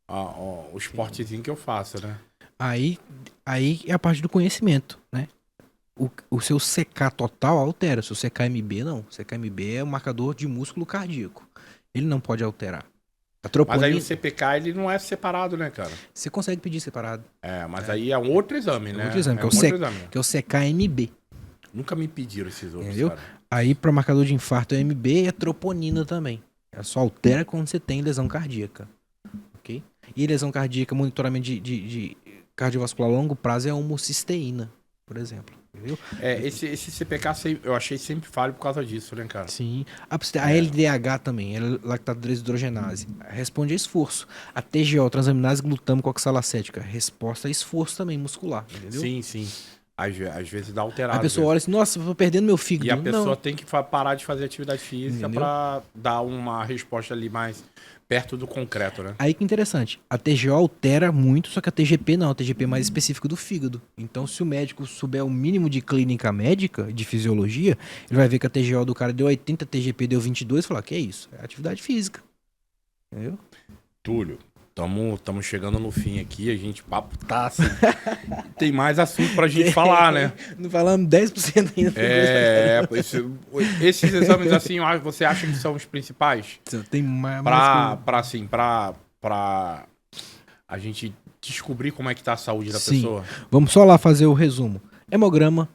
O esportezinho que eu faço, né?
Aí é a parte do conhecimento, né? O seu CK total altera, o seu CKMB não. O CKMB é um marcador de músculo cardíaco. Ele não pode alterar.
Mas aí o CPK ele não é separado, né, cara?
Você consegue pedir separado.
Mas aí é um outro exame, né?
Outro exame, que é o CKMB.
Nunca me pediram esses outros,
entendeu?
Cara.
Aí para marcador de infarto é MB e é troponina também. Ela só altera quando você tem lesão cardíaca. Ok? E lesão cardíaca, monitoramento de cardiovascular a longo prazo é a homocisteína, por exemplo. Entendeu?
Esse CPK eu achei sempre falho por causa disso, né, cara?
Sim. A LDH também, lactato desidrogenase, responde a esforço. A TGO, transaminase glutâmico oxalacética, resposta a esforço também muscular, entendeu?
Sim. Às vezes dá alterado.
A pessoa olha assim, nossa, eu tô perdendo meu fígado.
E a pessoa tem que parar de fazer atividade física pra dar uma resposta ali mais perto do concreto, né?
Aí que interessante. A TGO altera muito, só que a TGP não. A TGP é mais específica do fígado. Então, se o médico souber o mínimo de clínica médica, de fisiologia, ele vai ver que a TGO do cara deu 80, a TGP deu 22 e falar, que é isso? É atividade física. Entendeu?
Túlio, estamos chegando no fim aqui, a gente papo tá assim. Tem mais assunto pra gente falar, né?
Não falamos 10% ainda.
Esses exames assim, você acha que são os principais?
Tem mais
pra a gente descobrir como é que tá a saúde da pessoa.
Vamos só lá fazer o resumo. Hemograma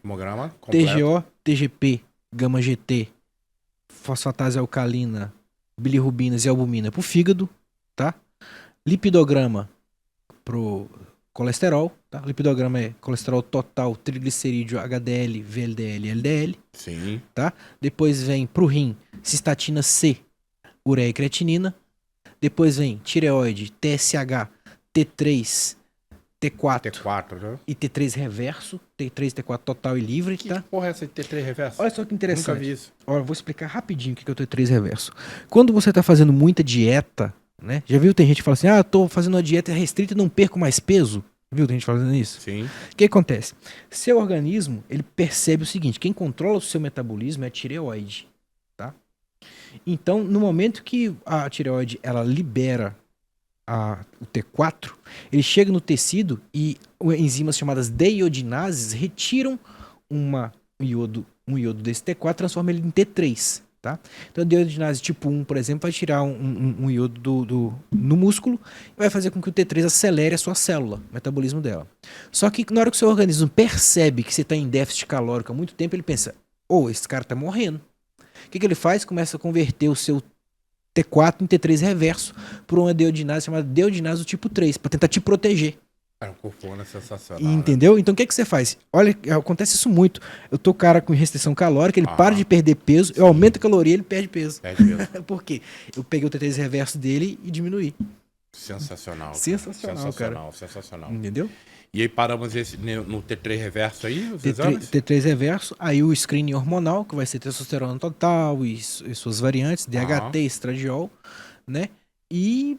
completo.
TGO, TGP, gama GT, fosfatase alcalina, bilirrubinas e albumina pro fígado, tá? Lipidograma pro colesterol, tá? Lipidograma é colesterol total, triglicerídeo, HDL, VLDL e LDL.
Sim.
Tá? Depois vem pro rim, cistatina C, ureia e creatinina. Depois vem tireoide, TSH, T3, T4
né?
e T3 reverso, T3 e T4 total e livre, tá?
Que porra é essa de T3 reverso?
Olha só que interessante.
Nunca vi isso.
Olha, eu vou explicar rapidinho o que é o T3 reverso. Quando você tá fazendo muita dieta, né? Já viu? Tem gente que fala assim, tô fazendo uma dieta restrita e não perco mais peso. Viu? Tem gente fazendo isso?
Sim.
O que acontece? Seu organismo, ele percebe o seguinte, quem controla o seu metabolismo é a tireoide, tá? Então, no momento que a tireoide, ela libera o T4, ele chega no tecido e enzimas chamadas deiodinases retiram um iodo desse T4 e transformam ele em T3. tá? Então a deiodinase tipo 1, por exemplo, vai tirar um iodo no músculo e vai fazer com que o T3 acelere a sua célula, o metabolismo dela. Só que na hora que o seu organismo percebe que você está em déficit calórico há muito tempo, ele pensa, esse cara tá morrendo. O que ele faz? Começa a converter o seu T4 em T3 reverso por uma deiodinase chamada deiodinase do tipo 3, para tentar te proteger.
É um corpona sensacional.
Entendeu? Né? Então o que você faz? Olha, acontece isso muito. Eu tô cara com restrição calórica, ele para de perder peso, eu aumento a caloria, ele perde peso. Por quê? Eu peguei o T3 reverso dele e diminuí.
Sensacional.
Sensacional. Entendeu?
E aí paramos no T3 reverso aí, os exames?
T3 reverso, aí o screening hormonal, que vai ser testosterona total e suas variantes, DHT, estradiol, né? E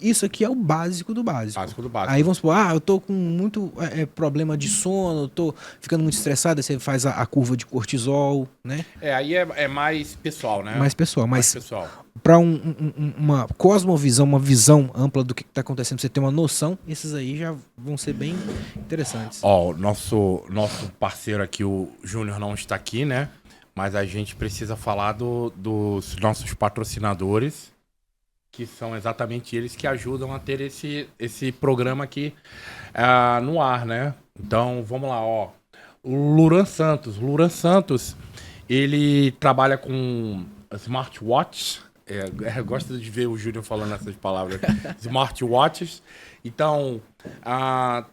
isso aqui é o básico do básico. Aí vamos supor, eu tô com muito problema de sono, eu tô ficando muito estressado, aí você faz a curva de cortisol, né?
Aí é mais pessoal, né?
Mais pessoal. Para uma cosmovisão, uma visão ampla do que está acontecendo, pra você ter uma noção, esses aí já vão ser bem interessantes.
Ó, nosso parceiro aqui, o Júnior, não está aqui, né? Mas a gente precisa falar dos nossos patrocinadores, que são exatamente eles que ajudam a ter esse programa aqui no ar, né? Então, vamos lá, ó. O Luran Santos, ele trabalha com smartwatch. Eu gosto de ver o Júnior falando essas palavras. Smartwatches. Então,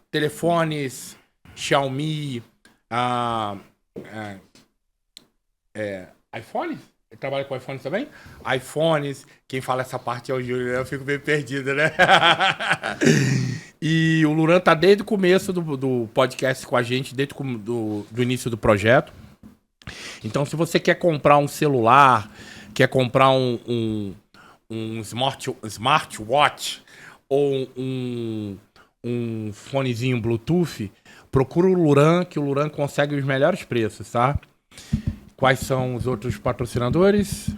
telefones, Xiaomi, iPhones? Ele trabalha com iPhones também? iPhones. Quem fala essa parte é o Júnior, eu fico meio perdido, né? E o Luran tá desde o começo do podcast com a gente, desde do início do projeto. Então, se você quer comprar um celular, quer comprar um smartwatch ou um fonezinho Bluetooth, procura o Luran, que o Luran consegue os melhores preços, tá? Quais são os outros patrocinadores?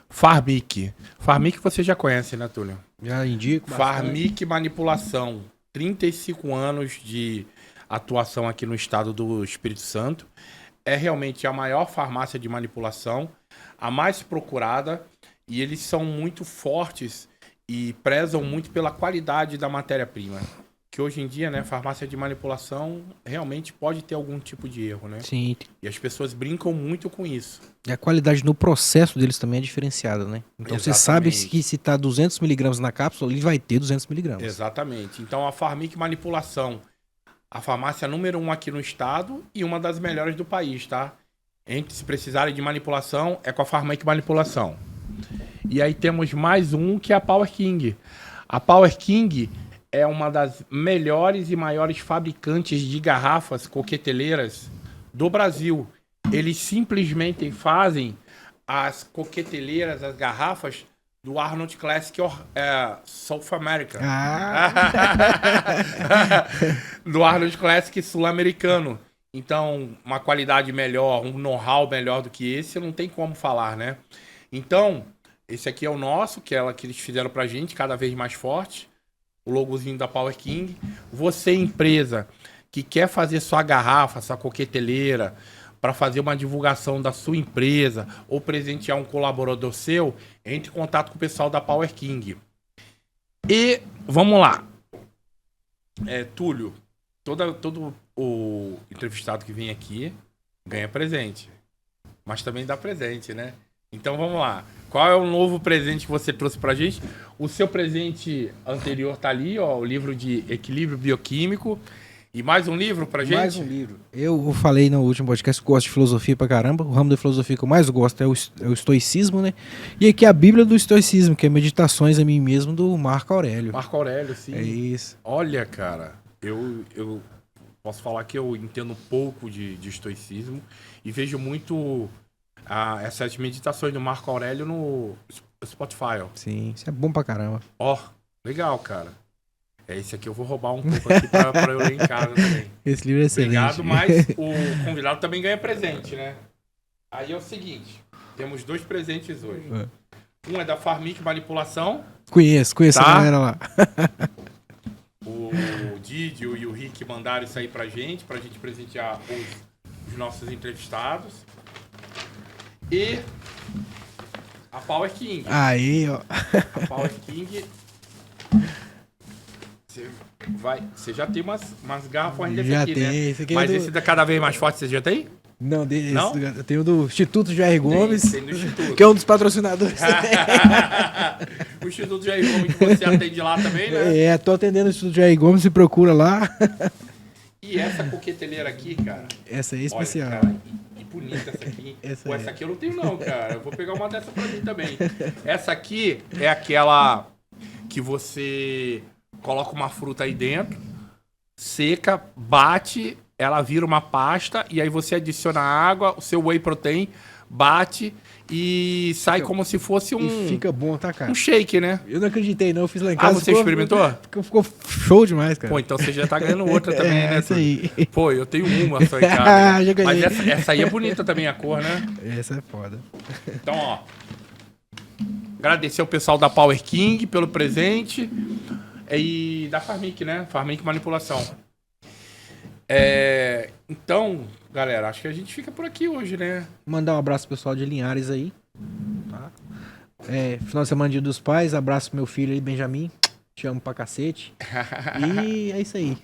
Farmic. Farmic você já conhece, né, Túlio?
Já indico.
Farmic Manipulação. 35 anos de atuação aqui no estado do Espírito Santo. É realmente a maior farmácia de manipulação, a mais procurada, e eles são muito fortes e prezam muito pela qualidade da matéria-prima. Que hoje em dia, né, farmácia de manipulação realmente pode ter algum tipo de erro, né?
Sim.
E as pessoas brincam muito com isso.
E a qualidade no processo deles também é diferenciada, né? Então Exatamente. Você sabe que se tá 200 mg na cápsula, ele vai ter 200 mg.
Exatamente. Então a Farmic Manipulação, a farmácia número 1 aqui no estado e uma das melhores do país, tá? Se precisarem de manipulação, é com a Farmic Manipulação. E aí temos mais um, que é a Power King. A Power King é uma das melhores e maiores fabricantes de garrafas coqueteleiras do Brasil. Eles simplesmente fazem as coqueteleiras, as garrafas do Arnold Classic South America. Do Arnold Classic sul-americano. Então, uma qualidade melhor, um know-how melhor do que esse, não tem como falar, né? Então, esse aqui é o nosso, que eles fizeram pra gente, cada vez mais forte. O logozinho da Power King. Você, empresa, que quer fazer sua garrafa, sua coqueteleira, para fazer uma divulgação da sua empresa ou presentear um colaborador seu, entre em contato com o pessoal da Power King. E, vamos lá. Túlio, todo o entrevistado que vem aqui ganha presente. Mas também dá presente, né? Então, vamos lá. Qual é o novo presente que você trouxe pra gente? O seu presente anterior tá ali, ó, o livro de equilíbrio bioquímico. E mais um livro pra gente?
Mais um livro. Eu falei no último podcast que gosto de filosofia pra caramba. O ramo da filosofia que eu mais gosto é o estoicismo, né? E aqui a Bíblia do estoicismo, que é Meditações a Mim Mesmo, do Marco Aurélio.
Marco Aurélio, sim.
É isso.
Olha, cara, eu posso falar que eu entendo pouco de estoicismo e vejo muito essas meditações do Marco Aurélio no Spotify, ó.
Sim, isso é bom pra caramba.
Ó, legal, cara. Esse aqui eu vou roubar um pouco aqui pra eu ler em casa também.
Esse livro é excelente.
Obrigado, mas o convidado também ganha presente, né? Aí é o seguinte, temos 2 presentes hoje. Um é da Farmic Manipulação.
Conheço tá? A galera lá.
O Didio e o Rick mandaram isso aí pra gente presentear os os nossos entrevistados. E a Power King.
Aí, ó.
A Power King. Você já tem umas garrafões desse
Já
aqui,
tem,
né?
esse aqui é
Mas
do-
esse da cada vez mais forte você já tem?
Não,
Não?
eu tenho do Instituto Jair Gomes,
Tem do Instituto.
que é um dos patrocinadores.
O Instituto Jair Gomes que você atende lá também, né?
É, tô atendendo o Instituto Jair Gomes, se procura lá.
E essa coqueteleira aqui, cara.
Essa aí é
Olha,
especial.
cara, e bonita essa aqui.
Essa
Pô,
é.
essa aqui eu não tenho não, cara. Eu vou pegar uma dessa pra mim também. Essa aqui é aquela que você coloca uma fruta aí dentro, seca, bate, ela vira uma pasta e aí você adiciona água, o seu whey protein, bate e sai como se fosse
E fica bom, tá, cara?
um shake, né?
Eu não acreditei, não. Eu fiz lá em casa.
Você experimentou?
Ficou show demais, cara.
Pô, então você já tá ganhando outra também, né?
Isso aí.
Pô, eu tenho uma só em casa.
Já
Né? Mas
ganhei.
essa aí é bonita também, a cor, né?
Essa é foda.
Então, ó. Agradecer ao pessoal da Power King pelo presente. E da Farmic, né? Farmic Manipulação. Então, galera, acho que a gente fica por aqui hoje, né?
Mandar um abraço pro pessoal de Linhares aí. Tá? Final de semana Dia dos Pais. Abraço pro meu filho aí, Benjamin. Te amo pra cacete. E é isso aí.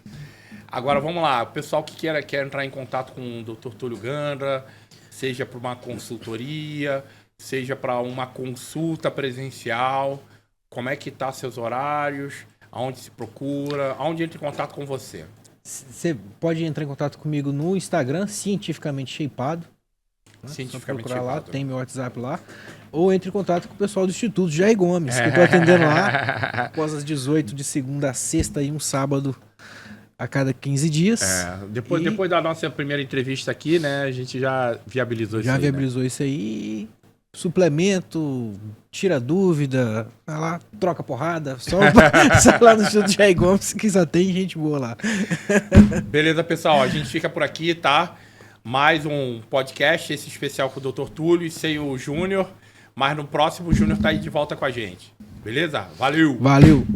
Agora vamos lá, o pessoal que quer entrar em contato com o Dr. Túlio Gandra, seja para uma consultoria, seja para uma consulta presencial, como é que tá seus horários, aonde se procura, aonde entra em contato com você?
Você pode entrar em contato comigo no Instagram, Cientificamente Shapeado. Né?
Cientificamente
Só procurar lá,
Shapeado.
tem meu WhatsApp lá. Ou entre em contato com o pessoal do Instituto Jair Gomes, que eu tô atendendo lá após as 18, de segunda a sexta e um sábado a cada 15 dias.
Depois da nossa primeira entrevista aqui, né, a gente já viabilizou isso
Já
aí,
viabilizou isso aí. Suplemento, tira dúvida, vai lá, troca porrada. Só lá no Instituto Jair Gomes, que só tem gente boa lá.
né? Beleza, pessoal, a gente fica por aqui, tá? Mais um podcast, esse especial com o Dr. Túlio e sem o Júnior. Mas no próximo o Júnior tá aí de volta com a gente. Beleza? Valeu!
Valeu!